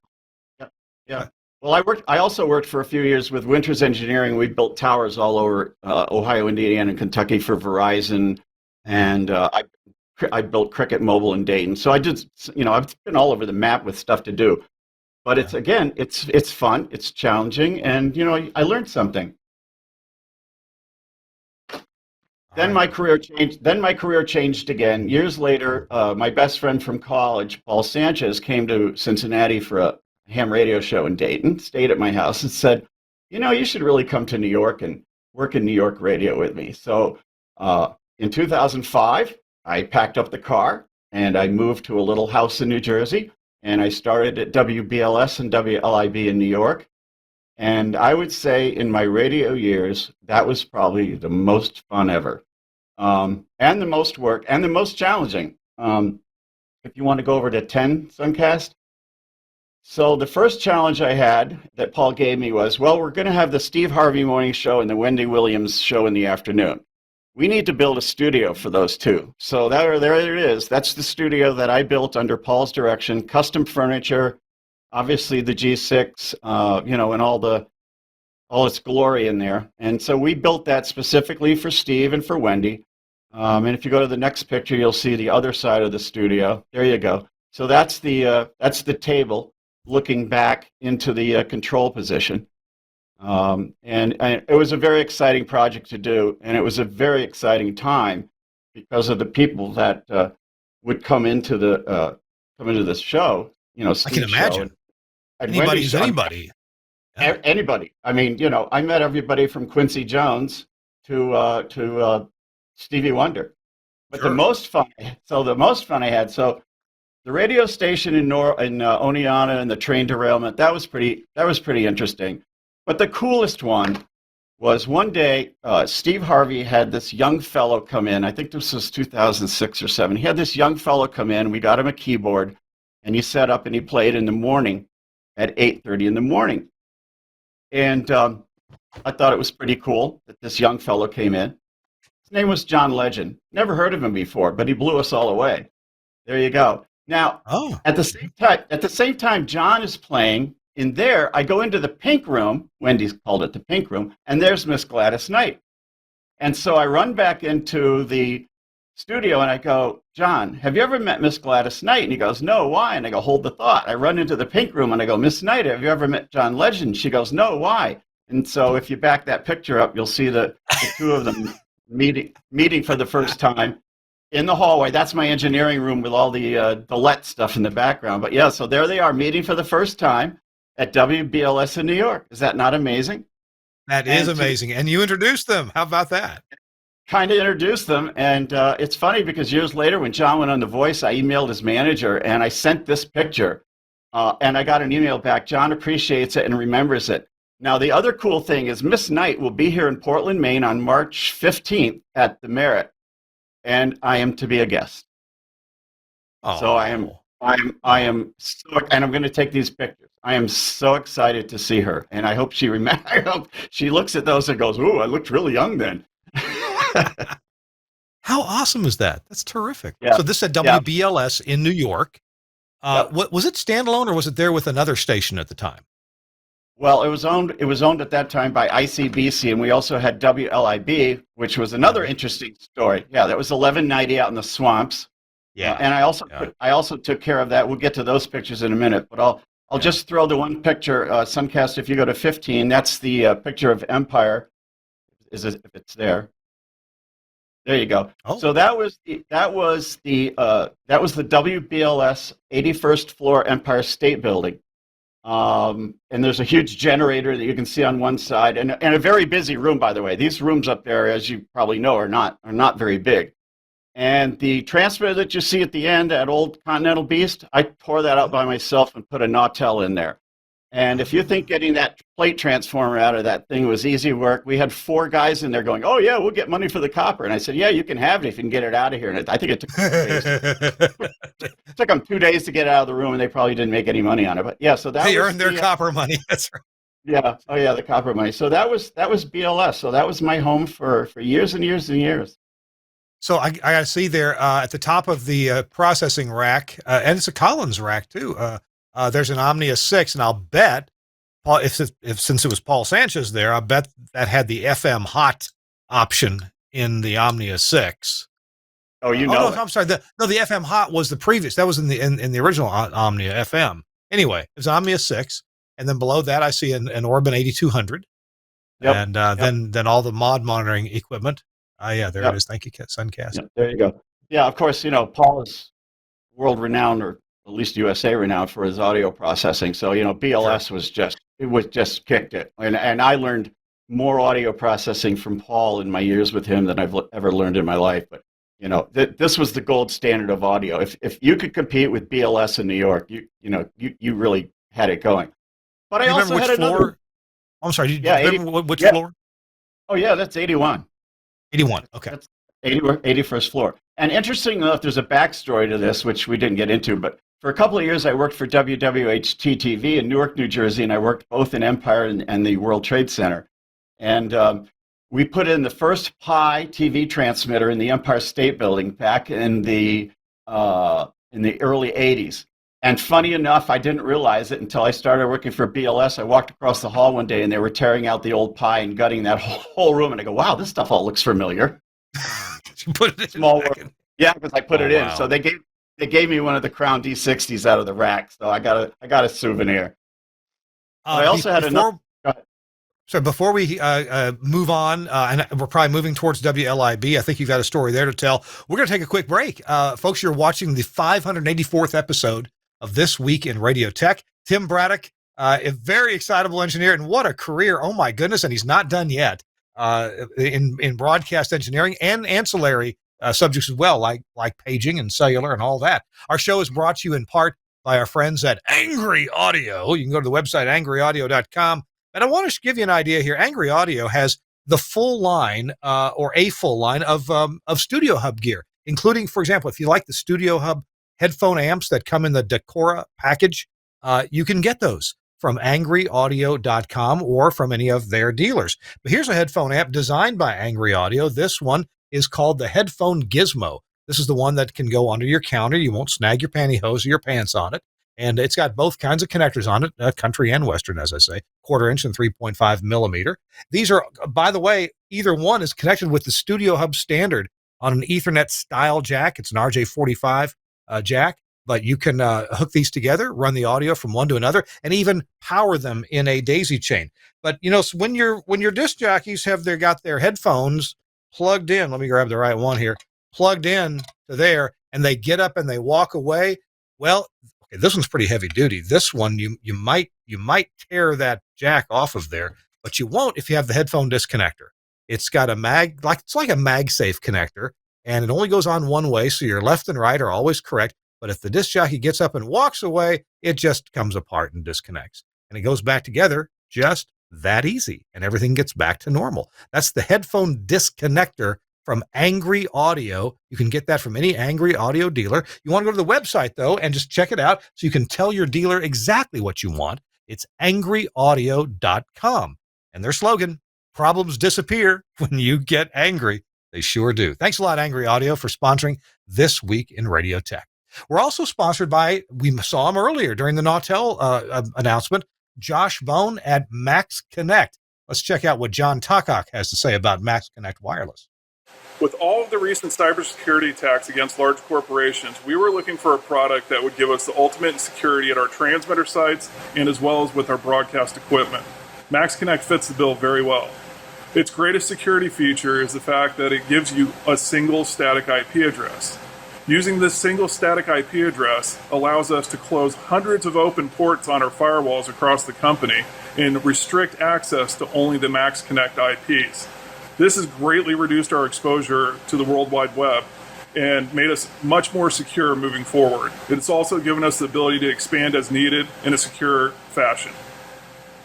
Yeah. Yeah. Well, I also worked for a few years with Winters Engineering. We built towers all over Ohio, Indiana, and Kentucky for Verizon, and I built Cricket Mobile in Dayton. So I've been all over the map with stuff to do. But it's fun, it's challenging, and I learned something. Then my career changed. Then my career changed again. Years later, my best friend from college, Paul Sanchez, came to Cincinnati for a ham radio show in Dayton. Stayed at my house and said, you should really come to New York and work in New York radio with me. So in 2005, I packed up the car and I moved to a little house in New Jersey, and I started at WBLS and WLIB in New York. And I would say in my radio years, that was probably the most fun ever, and the most work, and the most challenging. If you want to go over to 10, Suncast. So the first challenge I had that Paul gave me was, well, we're going to have the Steve Harvey morning show and the Wendy Williams show in the afternoon. We need to build a studio for those two. So there it is. That's the studio that I built under Paul's direction, custom furniture, obviously the G6, and all its glory in there. And so we built that specifically for Steve and for Wendy. And if you go to the next picture, you'll see the other side of the studio. There you go. So that's the table looking back into the control position. And it was a very exciting project to do, and it was a very exciting time because of the people that would come into this show. Steve's I can imagine. Anybody's anybody. Anybody. I mean, I met everybody from Quincy Jones to Stevie Wonder. But Sure. the most fun I had. So the radio station in Oneonta and the train derailment, that was pretty interesting. But the coolest one was one day, Steve Harvey had this young fellow come in. I think this was 2006 or 7. He had this young fellow come in. We got him a keyboard, and he set up and he played in the morning at 8:30 in the morning. And I thought it was pretty cool that this young fellow came in. His name was John Legend. Never heard of him before, but he blew us all away. There you go. Now, at the same time, John is playing. In there, I go into the pink room. Wendy's called it the pink room, and there's Miss Gladys Knight. And so I run back into the studio and I go, John, have you ever met Miss Gladys Knight? And he goes, no, why? And I go, hold the thought. I run into the pink room and I go, Miss Knight, have you ever met John Legend? She goes, no, why? And so if you back that picture up, you'll see the two of them meeting for the first time in the hallway. That's my engineering room with all the LET stuff in the background. But yeah, so there they are meeting for the first time at WBLS in New York. Is that not amazing? That is amazing. And you introduced them. How about that? Kind of introduced them. And it's funny because years later when John went on The Voice, I emailed his manager and I sent this picture. And I got an email back. John appreciates it and remembers it. Now, the other cool thing is Miss Knight will be here in Portland, Maine on March 15th at the Merit. And I am to be a guest. Oh. So I am so, and I'm going to take these pictures. I am so excited to see her, and I hope she I hope she looks at those and goes, "Ooh, I looked really young then." How awesome is that? That's terrific. Yeah. So this at WBLS in New York. Yep. What was it standalone, or was it there with another station at the time? Well, it was owned at that time by ICBC, and we also had WLIB, which was another interesting story. Yeah, that was 1190 out in the swamps. Yeah, and I also took care of that. We'll get to those pictures in a minute, but I'll just throw the one picture, Suncast. If you go to 15, that's the picture of Empire. If it's there? There you go. Oh. So that was the WBLS 81st floor Empire State Building. And there's a huge generator that you can see on one side, and a very busy room, by the way. These rooms up there, as you probably know, are not very big. And the transmitter that you see at the end, that old Continental Beast, I tore that out by myself and put a Nautel in there. And if you think getting that plate transformer out of that thing was easy work, we had 4 guys in there going, "Oh yeah, we'll get money for the copper." And I said, "Yeah, you can have it if you can get it out of here." And I think it took 2 days. It took them 2 days to get it out of the room, and they probably didn't make any money on it. But yeah, so that they earned their copper money. That's right. Yeah. Oh, yeah. The copper money. So that was BLS. So that was my home for years and years and years. So I got to see there at the top of the processing rack, and it's a Collins rack too. There's an Omnia 6, and I'll bet Paul, if since it was Paul Sanchez there, I bet that had the FM hot option in the Omnia 6. Oh, you Oh know no, it. I'm sorry. The FM hot was the previous. That was in the original Omnia FM. Anyway, it's Omnia 6, and then below that I see an Orban 8200, Yep. and Yep. then all the mod monitoring equipment. Yeah, there it Yep. is. Thank you, Suncast. Yep. There you go. Yeah. Of course, Paul is world renowned, or at least USA renowned, for his audio processing. So BLS Sure. was just kicked it, and I learned more audio processing from Paul in my years with him than I've ever learned in my life. But this was the gold standard of audio. If you could compete with BLS in New York, you really had it going. But I Do you also remember had which floor? another. I'm sorry. Do you Yeah, 80, remember which yeah. floor? Oh yeah, that's 81. 81. Okay. That's 81st floor. And interesting enough, there's a backstory to this, which we didn't get into, but for a couple of years, I worked for WWHT-TV in Newark, New Jersey, and I worked both in Empire and the World Trade Center. And we put in the first Pi TV transmitter in the Empire State Building back in the early 80s. And funny enough, I didn't realize it until I started working for BLS. I walked across the hall one day, and they were tearing out the old Pi and gutting that whole room. And I go, wow, this stuff all looks familiar. You put it in Small back world. in. Yeah, because I put it in. Wow. So they gave me one of the Crown D60s out of the rack. So I got a souvenir. I also had another. So before we move on, and we're probably moving towards WLIB, I think you've got a story there to tell. We're going to take a quick break. Folks, you're watching the 584th episode of This Week in Radio Tech. Tim Braddock, a very excitable engineer, and what a career. Oh, my goodness, and he's not done yet in broadcast engineering and ancillary subjects as well, like paging and cellular and all that. Our show is brought to you in part by our friends at Angry Audio. You can go to the website, angryaudio.com. And I want to give you an idea here. Angry Audio has the full line, or a full line of Studio Hub gear, including, for example, if you like the Studio Hub headphone amps that come in the Decora package, you can get those from angryaudio.com or from any of their dealers. But here's a headphone amp designed by Angry Audio. This one is called the Headphone Gizmo. This is the one that can go under your counter. You won't snag your pantyhose or your pants on it. And it's got both kinds of connectors on it, country and western, as I say, 1/4 inch and 3.5 millimeter. These are, by the way, either one is connected with the Studio Hub standard on an Ethernet style jack. It's an RJ45 jack, but you can hook these together, run the audio from one to another, and even power them in a daisy chain. But so when your disc jockeys got their headphones plugged in, let me grab the right one here, plugged in to there, and they get up and they walk away. Well, this one's pretty heavy duty. This one, you might tear that jack off of there, but you won't if you have the headphone disconnector. It's got a it's like a MagSafe connector, and it only goes on one way, so your left and right are always correct. But if the disc jockey gets up and walks away, it just comes apart and disconnects, and it goes back together just that easy, and everything gets back to normal. That's the headphone disconnector from Angry Audio. You can get that from any Angry Audio dealer. You want to go to the website, though, and just check it out so you can tell your dealer exactly what you want. It's angryaudio.com. And their slogan, problems disappear when you get angry. They sure do. Thanks a lot, Angry Audio, for sponsoring This Week in Radio Tech. We're also sponsored by, we saw him earlier during the Nautel announcement, Josh Bone at Max Connect. Let's check out what John Takak has to say about Max Connect Wireless. With all of the recent cybersecurity attacks against large corporations, we were looking for a product that would give us the ultimate security at our transmitter sites and as well as with our broadcast equipment. Max Connect fits the bill very well. Its greatest security feature is the fact that it gives you a single static IP address. Using this single static IP address allows us to close hundreds of open ports on our firewalls across the company and restrict access to only the Max Connect IPs. This has greatly reduced our exposure to the World Wide Web and made us much more secure moving forward. It's also given us the ability to expand as needed in a secure fashion.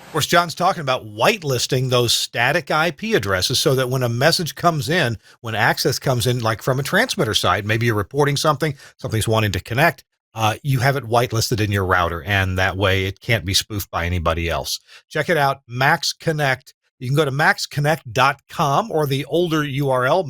Of course, John's talking about whitelisting those static IP addresses so that when a message comes in, when access comes in, like from a transmitter side, maybe you're reporting something's wanting to connect, you have it whitelisted in your router, and that way it can't be spoofed by anybody else. Check it out, Max Connect. You can go to maxconnect.com or the older URL,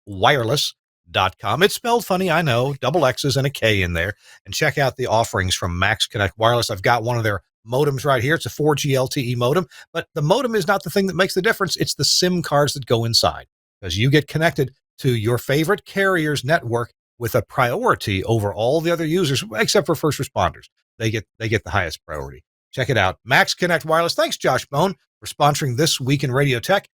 maxconnectwireless.com. It's spelled funny, I know, double X's and a K in there. And check out the offerings from Max Connect Wireless. I've got one of their modems right here. It's a 4G LTE modem, but the modem is not the thing that makes the difference. It's the SIM cards that go inside, because you get connected to your favorite carrier's network with a priority over all the other users, except for first responders. They get the highest priority. Check it out. Max Connect Wireless. Thanks, Josh Bone, for sponsoring This Week in Radio Tech.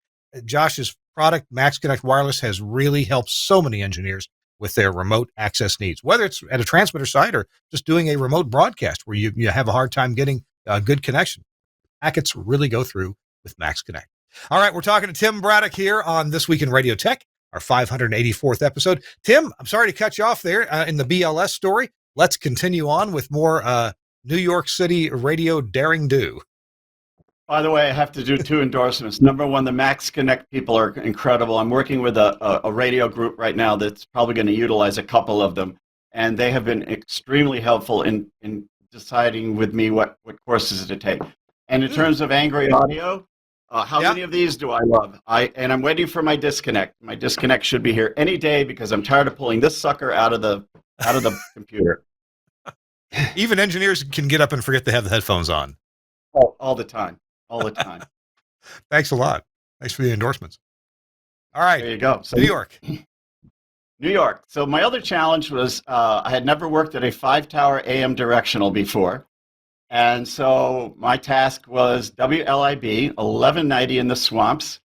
Josh's product, Max Connect Wireless, has really helped so many engineers with their remote access needs, whether it's at a transmitter site or just doing a remote broadcast where you have a hard time getting a good connection. Packets really go through with Max Connect. All right, we're talking to Tim Braddock here on This Week in Radio Tech, our 584th episode. Tim, I'm sorry to cut you off there in the BLS story. Let's continue on with more New York City radio daring do. By the way, I have to do 2 endorsements. Number one, the Max Connect people are incredible. I'm working with a radio group right now that's probably going to utilize a couple of them, and they have been extremely helpful in deciding with me what courses to take. And in terms of Angry Audio, how many of these do I love? And I'm waiting for my disconnect. My disconnect should be here any day because I'm tired of pulling this sucker out of the computer. Even engineers can get up and forget they have the headphones on. All the time. All the time. Thanks a lot. Thanks for the endorsements. All right. There you go. So, New York. New York. So my other challenge was I had never worked at a 5-tower AM directional before. And so my task was WLIB, 1190 in the swamps.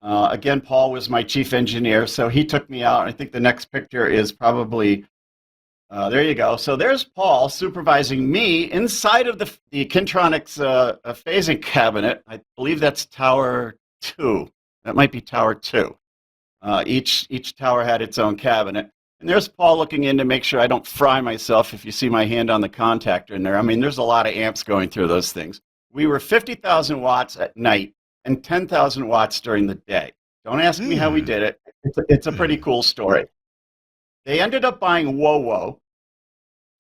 Again, Paul was my chief engineer, so he took me out. I think the next picture is probably, there you go. So there's Paul supervising me inside of the Kintronics phasing cabinet. I believe that's Tower 2. That might be Tower 2. Each tower had its own cabinet. And there's Paul looking in to make sure I don't fry myself if you see my hand on the contactor in there. I mean, there's a lot of amps going through those things. We were 50,000 watts at night and 10,000 watts during the day. Don't ask me how we did it. It's a pretty cool story. They ended up buying WoWo,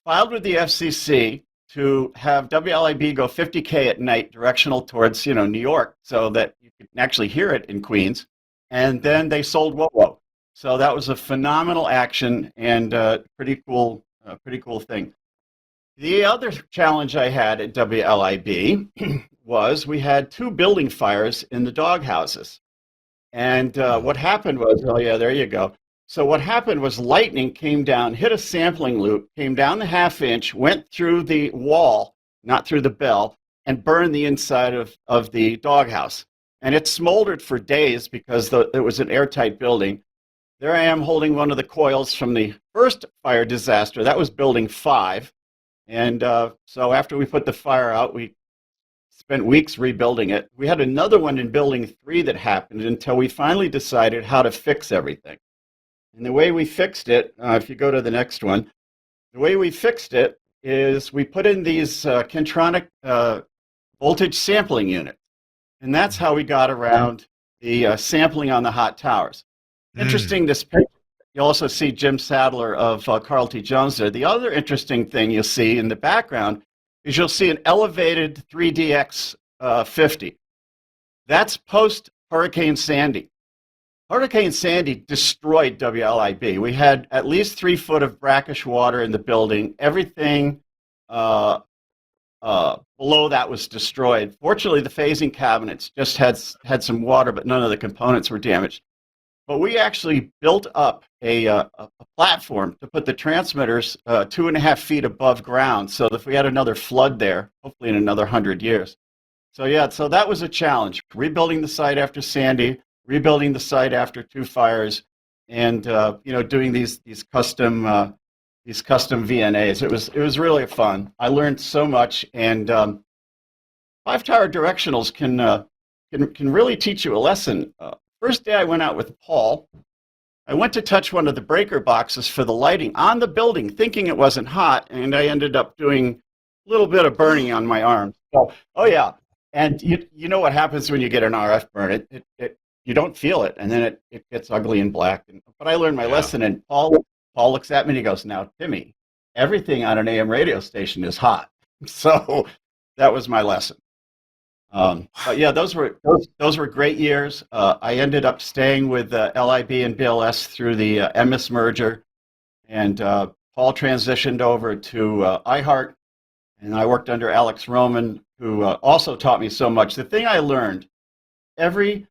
filed with the FCC to have WLIB go 50K at night directional towards, New York so that you could actually hear it in Queens. And then they sold WoWo. So that was a phenomenal action and pretty cool thing. The other challenge I had at WLIB was we had 2 building fires in the dog houses. And what happened was, oh yeah, there you go. So what happened was lightning came down, hit a sampling loop, came down the 1/2 inch, went through the wall, not through the bell, and burned the inside of the doghouse. And it smoldered for days because it was an airtight building. There I am holding one of the coils from the first fire disaster. That was building 5. And so after we put the fire out, we spent weeks rebuilding it. We had another one in building 3 that happened until we finally decided how to fix everything. And the way we fixed it, if you go to the next one, the way we fixed it is we put in these Kintronic voltage sampling units. And that's how we got around the sampling on the hot towers. Interesting, this picture, you'll also see Jim Sadler of Carl T. Jones there. The other interesting thing you'll see in the background is you'll see an elevated 3DX 50. That's post-Hurricane Sandy. Hurricane Sandy destroyed WLIB. We had at least 3 foot of brackish water in the building. Everything below that was destroyed. Fortunately, the phasing cabinets just had some water, but none of the components were damaged. But we actually built up a platform to put the transmitters 2.5 feet above ground, so that if we had another flood there, hopefully in another 100 years. So yeah, so that was a challenge. Rebuilding the site after Sandy, rebuilding the site after 2 fires, and doing these custom VNAs. It was really fun. I learned so much, and 5-tower directionals can really teach you a lesson. First day I went out with Paul, I went to touch one of the breaker boxes for the lighting on the building, thinking it wasn't hot, and I ended up doing a little bit of burning on my arm. So, oh yeah, and you know what happens when you get an RF burn? You don't feel it, and then it gets ugly and black. But I learned my lesson, and Paul looks at me and he goes, "Now, Timmy, everything on an AM radio station is hot. So that was my lesson. But yeah, those were great years. I ended up staying with LIB and BLS through the MS merger, and Paul transitioned over to iHeart, and I worked under Alex Roman, who also taught me so much. The thing I learned, every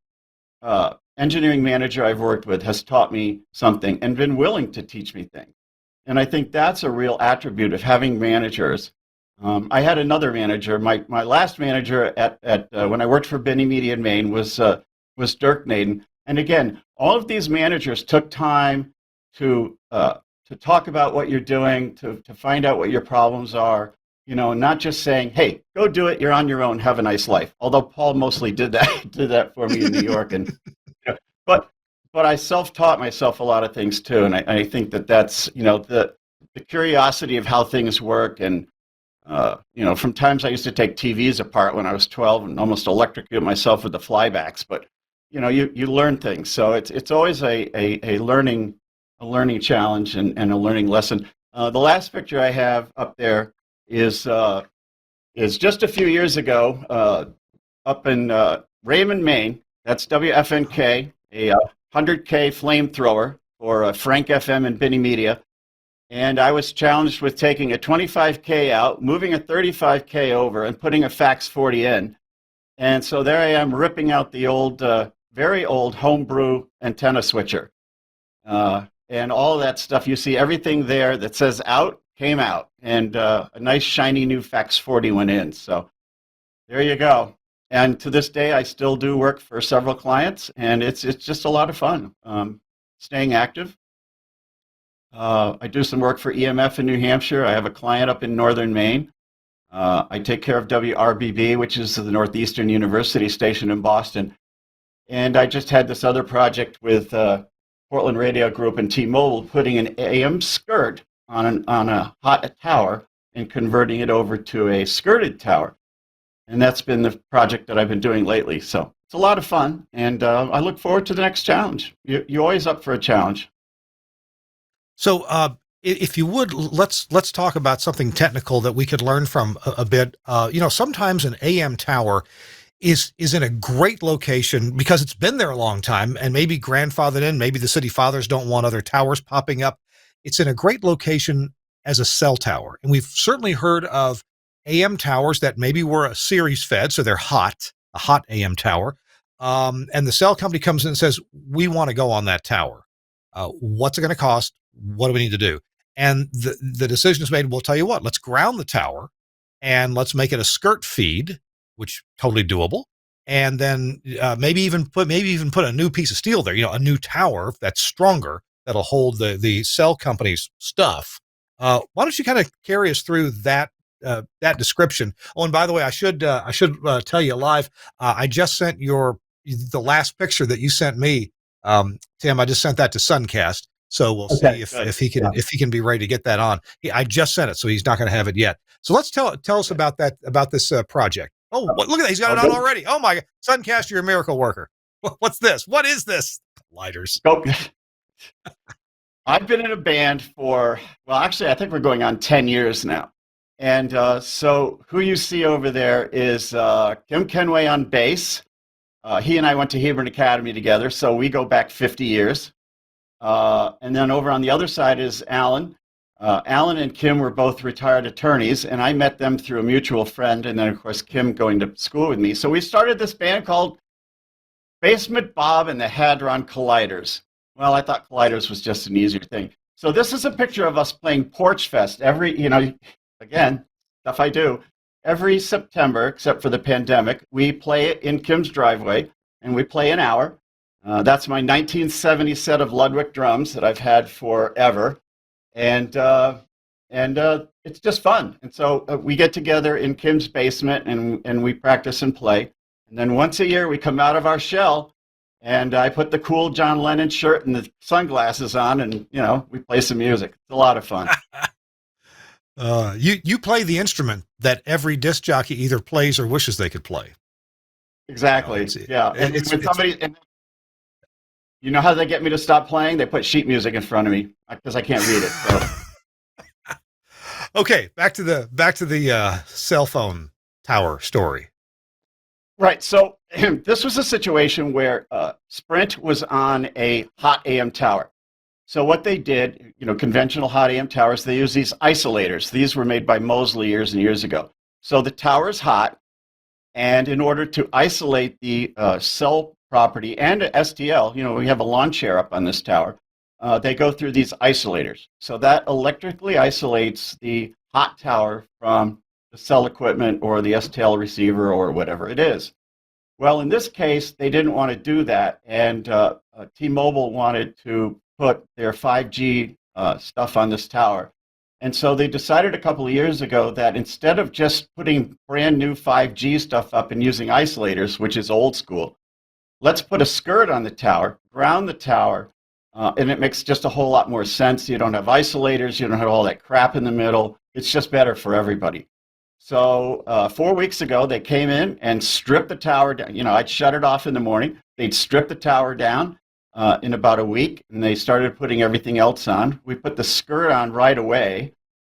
engineering manager I've worked with has taught me something and been willing to teach me things. And I think that's a real attribute of having managers. I had another manager. My last manager at when I worked for Benny Media in Maine was Dirk Naden. And again, all of these managers took time to talk about what you're doing, to find out what your problems are. Not just saying, "Hey, go do it. You're on your own. Have a nice life." Although Paul mostly did that for me in New York, and but I self-taught myself a lot of things too, and I think that's the curiosity of how things work. And from times I used to take TVs apart when I was 12 and almost electrocute myself with the flybacks. But you learn things, so it's always a learning challenge and a learning lesson. The last picture I have up there is just a few years ago up in Raymond, Maine. That's WFNK, a 100K flamethrower for Frank FM and Benny Media. And I was challenged with taking a 25K out, moving a 35K over, and putting a Fax 40 in. And so there I am ripping out the old, very old homebrew antenna switcher. And all of that stuff, you see everything there that says out came out, and a nice shiny new Fax 40 went in. So there you go. And to this day, I still do work for several clients, and it's just a lot of fun. Staying active. I do some work for EMF in New Hampshire. I have a client up in northern Maine. I take care of WRBB, which is the Northeastern University station in Boston. And I just had this other project with Portland Radio Group and T-Mobile, putting an AM skirt on a hot tower and converting it over to a skirted tower. And that's been the project that I've been doing lately. So it's a lot of fun, and I look forward to the next challenge. You're always up for a challenge. So if you would, let's talk about something technical that we could learn from a bit. Sometimes an AM tower is in a great location because it's been there a long time and maybe grandfathered in. Maybe the city fathers don't want other towers popping up. It's in a great location as a cell tower. And we've certainly heard of AM towers that maybe were a series fed, so they're hot, a hot AM tower. And the cell company comes in and says, "We want to go on that tower. What's it going to cost? What do we need to do?" And the decision is made, we'll tell you what, let's ground the tower and let's make it a skirt feed, which totally doable. And then maybe even put a new piece of steel there, a new tower that's stronger, that'll hold the cell company's stuff. Why don't you kind of carry us through that description? Oh, and by the way, I should tell you live. I just sent the last picture that you sent me, Tim. I just sent that to Suncast, so we'll see if he can be ready to get that on. I just sent it, so he's not going to have it yet. So let's tell us about this project. Oh, look at that! He's got it on already. Oh my God, Suncast, you're a miracle worker. What's this? What is this? Lighters. I've been in a band for, well, actually, I think we're going on 10 years now. And so who you see over there is Kim Kenway on bass. He and I went to Hebron Academy together, so we go back 50 years. And then over on the other side is Alan. Alan and Kim were both retired attorneys, and I met them through a mutual friend, and then, of course, Kim going to school with me. So we started this band called Basement Bob and the Hadron Colliders. Well, I thought Colliders was just an easier thing. So this is a picture of us playing Porch Fest again, stuff I do. Every September, except for the pandemic, we play it in Kim's driveway, and we play an hour. That's my 1970 set of Ludwig drums that I've had forever. And it's just fun. And so we get together in Kim's basement, and we practice and play. And then once a year, we come out of our shell, and I put the cool John Lennon shirt and the sunglasses on, and, we play some music. It's a lot of fun. You play the instrument that every disc jockey either plays or wishes they could play. Exactly. Yeah. And when somebody, you know how they get me to stop playing? They put sheet music in front of me because I can't read it. So. Okay, back to the cell phone tower story. Right. So this was a situation where Sprint was on a hot AM tower. So what they did, conventional hot AM towers, they use these isolators. These were made by Mosley years and years ago. So the tower is hot, and in order to isolate the cell property and STL, we have a lawn chair up on this tower. They go through these isolators. So that electrically isolates the hot tower from the cell equipment or the STL receiver or whatever it is. Well, in this case, they didn't want to do that, and T-Mobile wanted to put their 5G stuff on this tower. And so they decided a couple of years ago that instead of just putting brand new 5G stuff up and using isolators, which is old school, let's put a skirt on the tower, ground the tower, and it makes just a whole lot more sense. You don't have isolators, you don't have all that crap in the middle. It's just better for everybody. So 4 weeks ago, they came in and stripped the tower down. I'd shut it off in the morning. They'd strip the tower down in about a week, and they started putting everything else on. We put the skirt on right away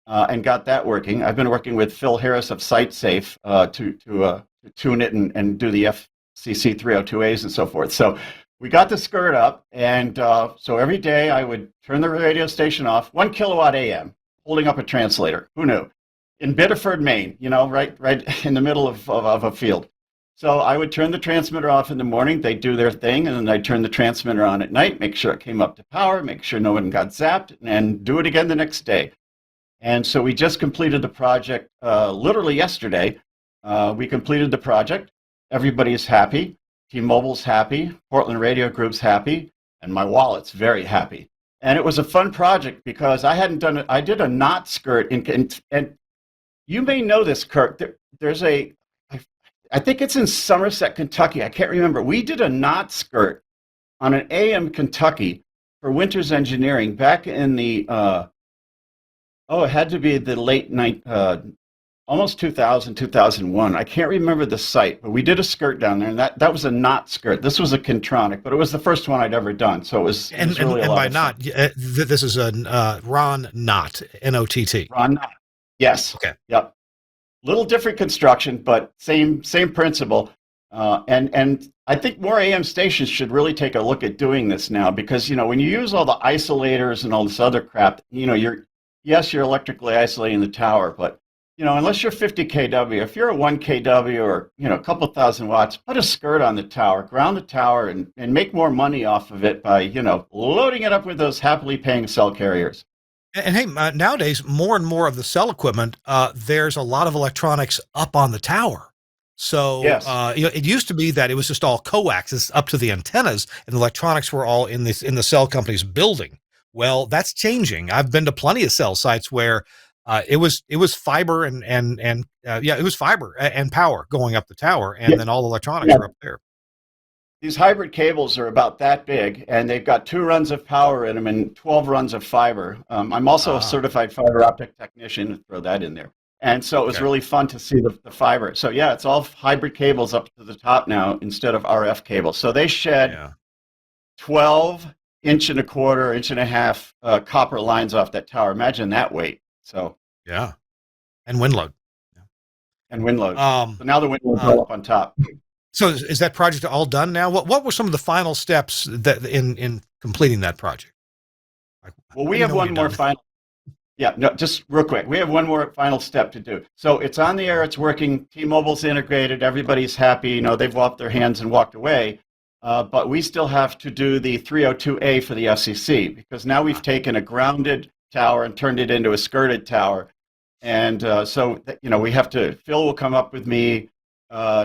and got that working. I've been working with Phil Harris of SiteSafe to tune it and do the FCC 302As and so forth. So we got the skirt up, and so every day I would turn the radio station off, 1 kilowatt AM, holding up a translator. Who knew? In Biddeford, Maine, right in the middle of a field. So I would turn the transmitter off in the morning. They'd do their thing, and then I'd turn the transmitter on at night, make sure it came up to power, make sure no one got zapped, and do it again the next day. And so we just completed the project literally yesterday. We completed the project. Everybody's happy. T-Mobile's happy. Portland Radio Group's happy. And my wallet's very happy. And it was a fun project because I hadn't done it. I did a knot skirt, and you may know this, Kirk. There's I think it's in Somerset, Kentucky. I can't remember. We did a knot skirt on an AM Kentucky for Winters Engineering back in the, it had to be the late almost 2000, 2001. I can't remember the site, but we did a skirt down there, and that was a knot skirt. This was a Contronic, but it was the first one I'd ever done. So it was really a lot by of knot, this is a Ron Knott, N-O-T-T. Ron Knott. Yes. Okay. Yep. Little different construction, but same principle. And I think more AM stations should really take a look at doing this now because, when you use all the isolators and all this other crap, you're electrically isolating the tower, but, unless you're 50 kW, if you're a 1 kW or, a couple thousand watts, put a skirt on the tower, ground the tower, and make more money off of it by, loading it up with those happily paying cell carriers. And hey, nowadays, more and more of the cell equipment, there's a lot of electronics up on the tower. So, yes. It used to be that it was just all coax up to the antennas, and the electronics were all in the cell company's building. Well, that's changing. I've been to plenty of cell sites where it was fiber and it was fiber and power going up the tower, and then all the electronics were up there. These hybrid cables are about that big, and they've got 2 runs of power in them and 12 runs of fiber. I'm also a certified fiber optic technician, to throw that in there. And so it was really fun to see the fiber. So yeah, it's all hybrid cables up to the top now instead of RF cables. So they shed 12 inch and a quarter, inch and a half copper lines off that tower. Imagine that weight. So yeah, and wind load. And wind load. So now the wind load's all up on top. So is that project all done now? What were some of the final steps that in completing that project? Well, we have one more final. Yeah, no, just real quick. We have one more final step to do. So it's on the air. It's working. T-Mobile's integrated. Everybody's happy. They've wiped their hands and walked away. But we still have to do the 302A for the FCC because now we've taken a grounded tower and turned it into a skirted tower. And so, we have to, Phil will come up with me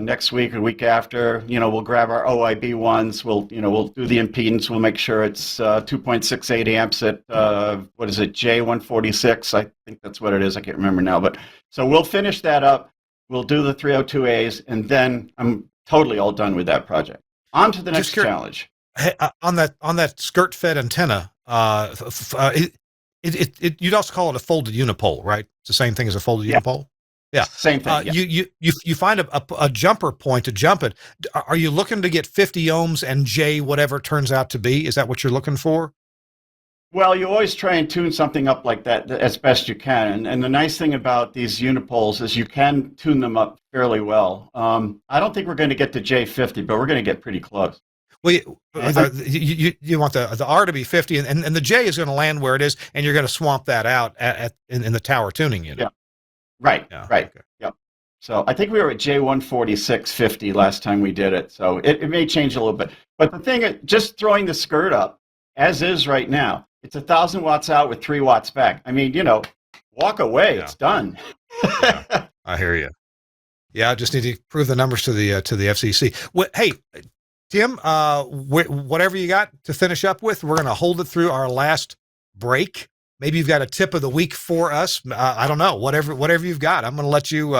next week or week after. We'll grab our OIB ones. We'll do the impedance. We'll make sure it's 2.68 amps at J146. I think that's what it is. I can't remember now. But so we'll finish that up. We'll do the 302As, and then I'm totally all done with that project. On to the next challenge. Hey, on that skirt fed antenna, you'd also call it a folded unipole, right? It's the same thing as a folded unipole. Yeah, same thing. You find a jumper point to jump it. Are you looking to get 50 ohms and J whatever it turns out to be? Is that what you're looking for? Well, you always try and tune something up like that as best you can. And the nice thing about these unipoles is you can tune them up fairly well. I don't think we're going to get to J50, but we're going to get pretty close. Well, you want the R to be 50, and the J is going to land where it is, and you're going to swamp that out in the tower tuning unit. Yeah. Right. Yeah. Right. Okay. Yep. So I think we were at J14650 last time we did it. So it may change a little bit. But the thing, just throwing the skirt up as is right now, it's 1,000 watts out with 3 watts back. I mean, walk away. Yeah. It's done. Yeah, I hear you. Yeah, I just need to prove the numbers to the FCC. Hey, Tim, whatever you got to finish up with, we're going to hold it through our last break. Maybe you've got a tip of the week for us. I don't know. Whatever you've got, I'm going to let you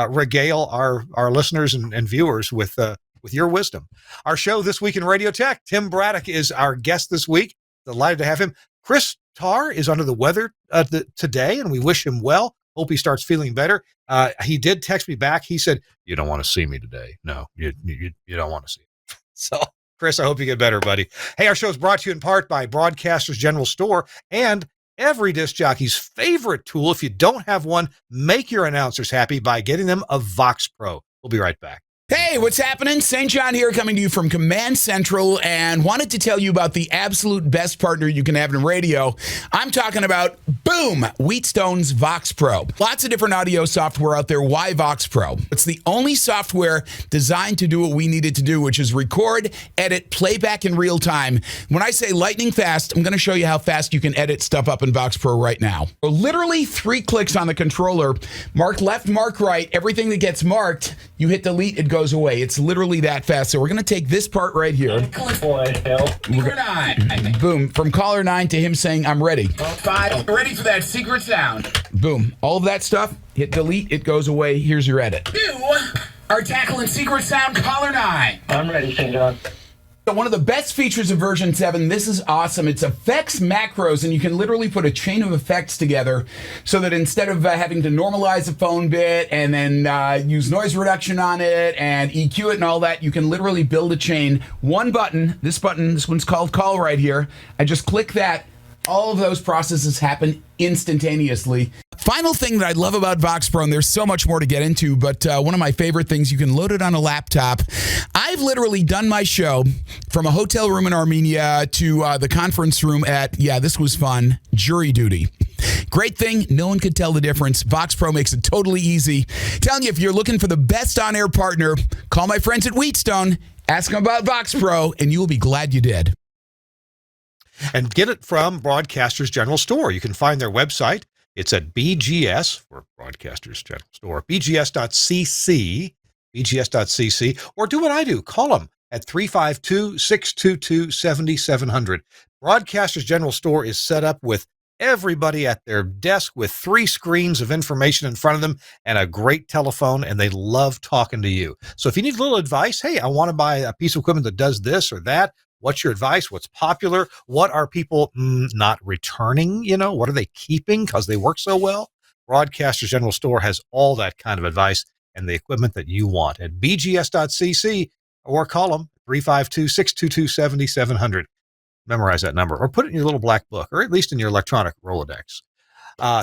regale our listeners and viewers with your wisdom. Our show This Week in Radio Tech. Tim Braddock is our guest this week. Delighted to have him. Chris Tarr is under the weather today, and we wish him well. Hope he starts feeling better. He did text me back. He said, "You don't want to see me today. No, you don't want to see me." So, Chris, I hope you get better, buddy. Hey, our show is brought to you in part by Broadcasters General Store and every disc jockey's favorite tool. If you don't have one, make your announcers happy by getting them a Vox Pro. We'll be right back. Hey, what's happening? St. John here, coming to you from Command Central, and wanted to tell you about the absolute best partner you can have in radio. I'm talking about, boom, Wheatstone's Vox Pro. Lots of different audio software out there. Why Vox Pro? It's the only software designed to do what we needed to do, which is record, edit, playback in real time. When I say lightning fast, I'm going to show you how fast you can edit stuff up in Vox Pro right now. So literally 3 clicks on the controller, mark left, mark right, everything that gets marked, you hit delete, it goes away. It's literally that fast. So we're going to take this part right here. Boom. From caller 9 to him saying, "I'm ready." 5, ready for that secret sound. Boom. All of that stuff, hit delete, it goes away. Here's your edit. You are tackling secret sound, caller 9. I'm ready, St. John. So one of the best features of version 7, this is awesome. It's effects macros, and you can literally put a chain of effects together so that instead of having to normalize a phone bit and then use noise reduction on it and EQ it and all that, you can literally build a chain. One button, this one's called call right here. I just click that. All of those processes happen instantaneously. Final thing that I love about Vox Pro, and there's so much more to get into, but one of my favorite things, you can load it on a laptop. I've literally done my show from a hotel room in Armenia to the conference room at, this was fun, jury duty. Great thing, no one could tell the difference. Vox Pro makes it totally easy. Telling you, if you're looking for the best on-air partner, call my friends at Wheatstone, ask them about Vox Pro, and you'll be glad you did. And get it from Broadcasters General Store. You can find their website. It's at BGS, for Broadcasters General Store, bgs.cc, or do what I do. Call them at 352-622-7700. Broadcasters General Store is set up with everybody at their desk with 3 screens of information in front of them and a great telephone, and they love talking to you. So if you need a little advice, hey, I want to buy a piece of equipment that does this or that. What's your advice? What's popular? What are people not returning? What are they keeping because they work so well? Broadcasters General Store has all that kind of advice and the equipment that you want at bgs.cc, or call them 352-622-7700. Memorize that number or put it in your little black book, or at least in your electronic Rolodex.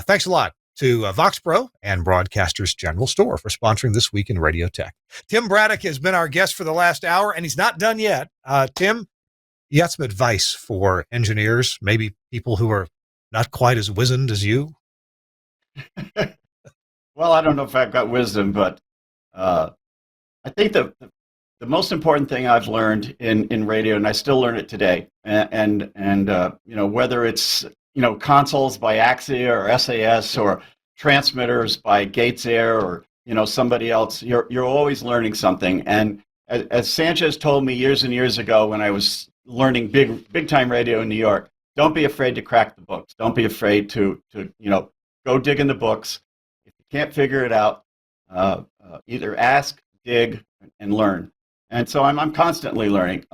Thanks a lot to Vox Pro and Broadcasters General Store for sponsoring This Week in Radio Tech. Tim Braddock has been our guest for the last hour, and he's not done yet. Tim, you got some advice for engineers, maybe people who are not quite as wizened as you? Well, I don't know if I've got wisdom, but I think the most important thing I've learned in radio, and I still learn it today, and whether it's consoles by Axia or SAS or transmitters by Gates Air or somebody else, you're always learning something. And as Sanchez told me years and years ago when I was learning big time radio in New York, don't be afraid to crack the books. Don't be afraid to go dig in the books. If you can't figure it out, either ask, dig, and learn. And so I'm constantly learning.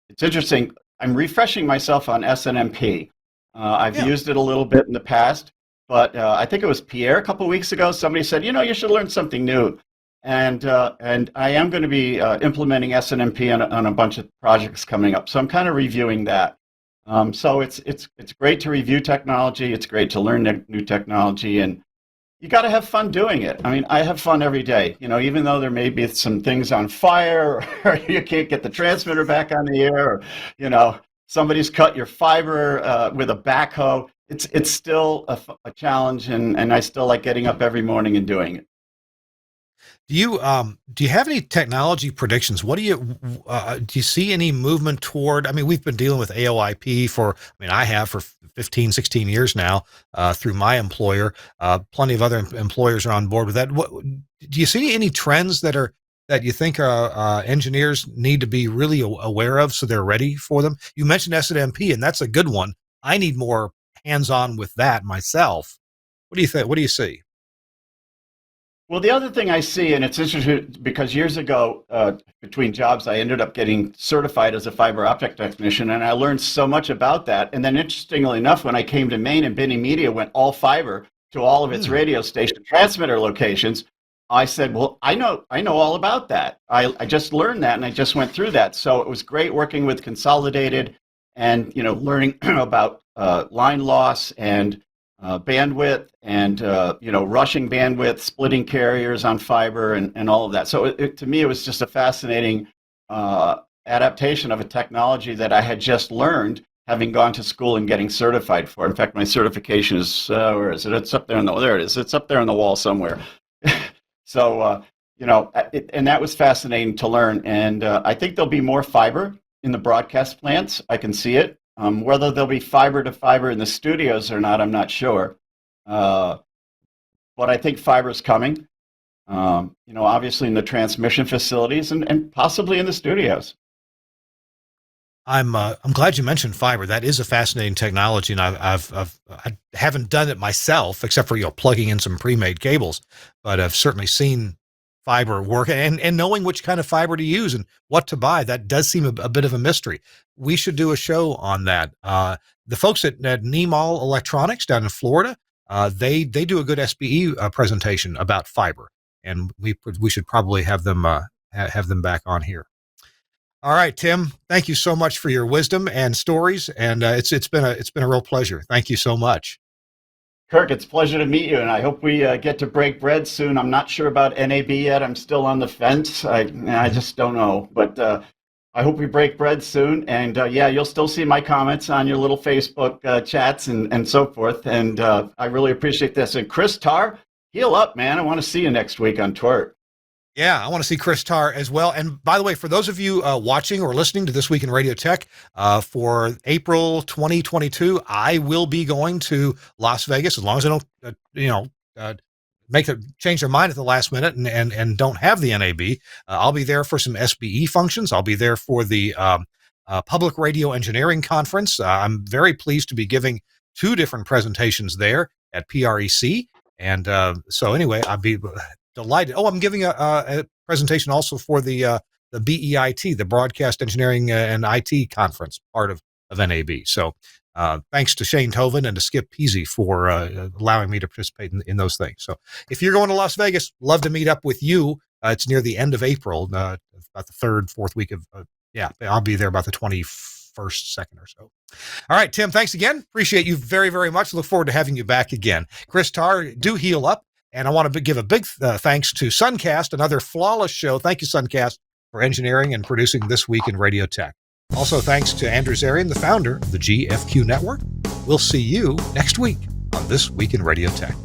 It's interesting. I'm refreshing myself on SNMP. I've used it a little bit in the past, but I think it was Pierre a couple of weeks ago. Somebody said, you should learn something new. And I am going to be implementing SNMP on a bunch of projects coming up. So I'm kind of reviewing that. So it's great to review technology. It's great to learn new technology, and you got to have fun doing it. I mean, I have fun every day. Even though there may be some things on fire, or you can't get the transmitter back on the air, or somebody's cut your fiber with a backhoe. It's still a challenge, and I still like getting up every morning and doing it. Do you have any technology predictions? What do you see any movement toward? I mean, we've been dealing with AOIP I have for 15, 16 years now through my employer. Plenty of other employers are on board with that. Do you see any trends that you think engineers need to be really aware of so they're ready for them? You mentioned SNMP, and that's a good one. I need more hands-on with that myself. What do you think? What do you see? Well, the other thing I see, and it's interesting because years ago, between jobs, I ended up getting certified as a fiber optic technician, and I learned so much about that. And then, interestingly enough, when I came to Maine and Benny Media went all fiber to all of its radio station transmitter locations, I said, "Well, I know all about that. I just learned that, and I just went through that." So it was great working with Consolidated, and learning about line loss and bandwidth, and rushing bandwidth, splitting carriers on fiber, and all of that. So to me, it was just a fascinating adaptation of a technology that I had just learned, having gone to school and getting certified for. In fact, my certification is where is it? It's up there there it is. It's up there on the wall somewhere. So and that was fascinating to learn. And I think there'll be more fiber in the broadcast plants. I can see it. Whether there'll be fiber to fiber in the studios or not, I'm not sure. But I think fiber is coming. Obviously in the transmission facilities and possibly in the studios. I'm glad you mentioned fiber. That is a fascinating technology, and I haven't done it myself except for plugging in some pre-made cables, but I've certainly seen fiber work, and knowing which kind of fiber to use and what to buy. That does seem a bit of a mystery. We should do a show on that. The folks at Nemall Electronics down in Florida, they do a good SBE presentation about fiber, and we should probably have them back on here. All right, Tim, thank you so much for your wisdom and stories, and it's been a real pleasure. Thank you so much. Kirk, it's a pleasure to meet you, and I hope we get to break bread soon. I'm not sure about NAB yet. I'm still on the fence. I just don't know, but I hope we break bread soon. And you'll still see my comments on your little Facebook chats and so forth. And I really appreciate this. And Chris Tarr, heal up, man. I want to see you next week on TWiRT. Yeah, I want to see Chris Tarr as well. And by the way, for those of you watching or listening to This Week in Radio Tech, for April 2022, I will be going to Las Vegas, as long as I don't, change their mind at the last minute and don't have the NAB. I'll be there for some SBE functions. I'll be there for the Public Radio Engineering Conference. I'm very pleased to be giving 2 different presentations there at PREC. And so anyway, I'll be delighted. Oh, I'm giving a presentation also for the BEIT, the Broadcast Engineering and IT Conference, part of NAB. So thanks to Shane Toven and to Skip Peasy for allowing me to participate in those things. So if you're going to Las Vegas, love to meet up with you. It's near the end of April, about the 3rd, 4th week of, I'll be there about the 21st, 2nd or so. All right, Tim, thanks again. Appreciate you very, very much. Look forward to having you back again. Chris Tarr, do heal up. And I want to give a big thanks to Suncast, another flawless show. Thank you, Suncast, for engineering and producing This Week in Radio Tech. Also, thanks to Andrew Zarian, the founder of the GFQ Network. We'll see you next week on This Week in Radio Tech.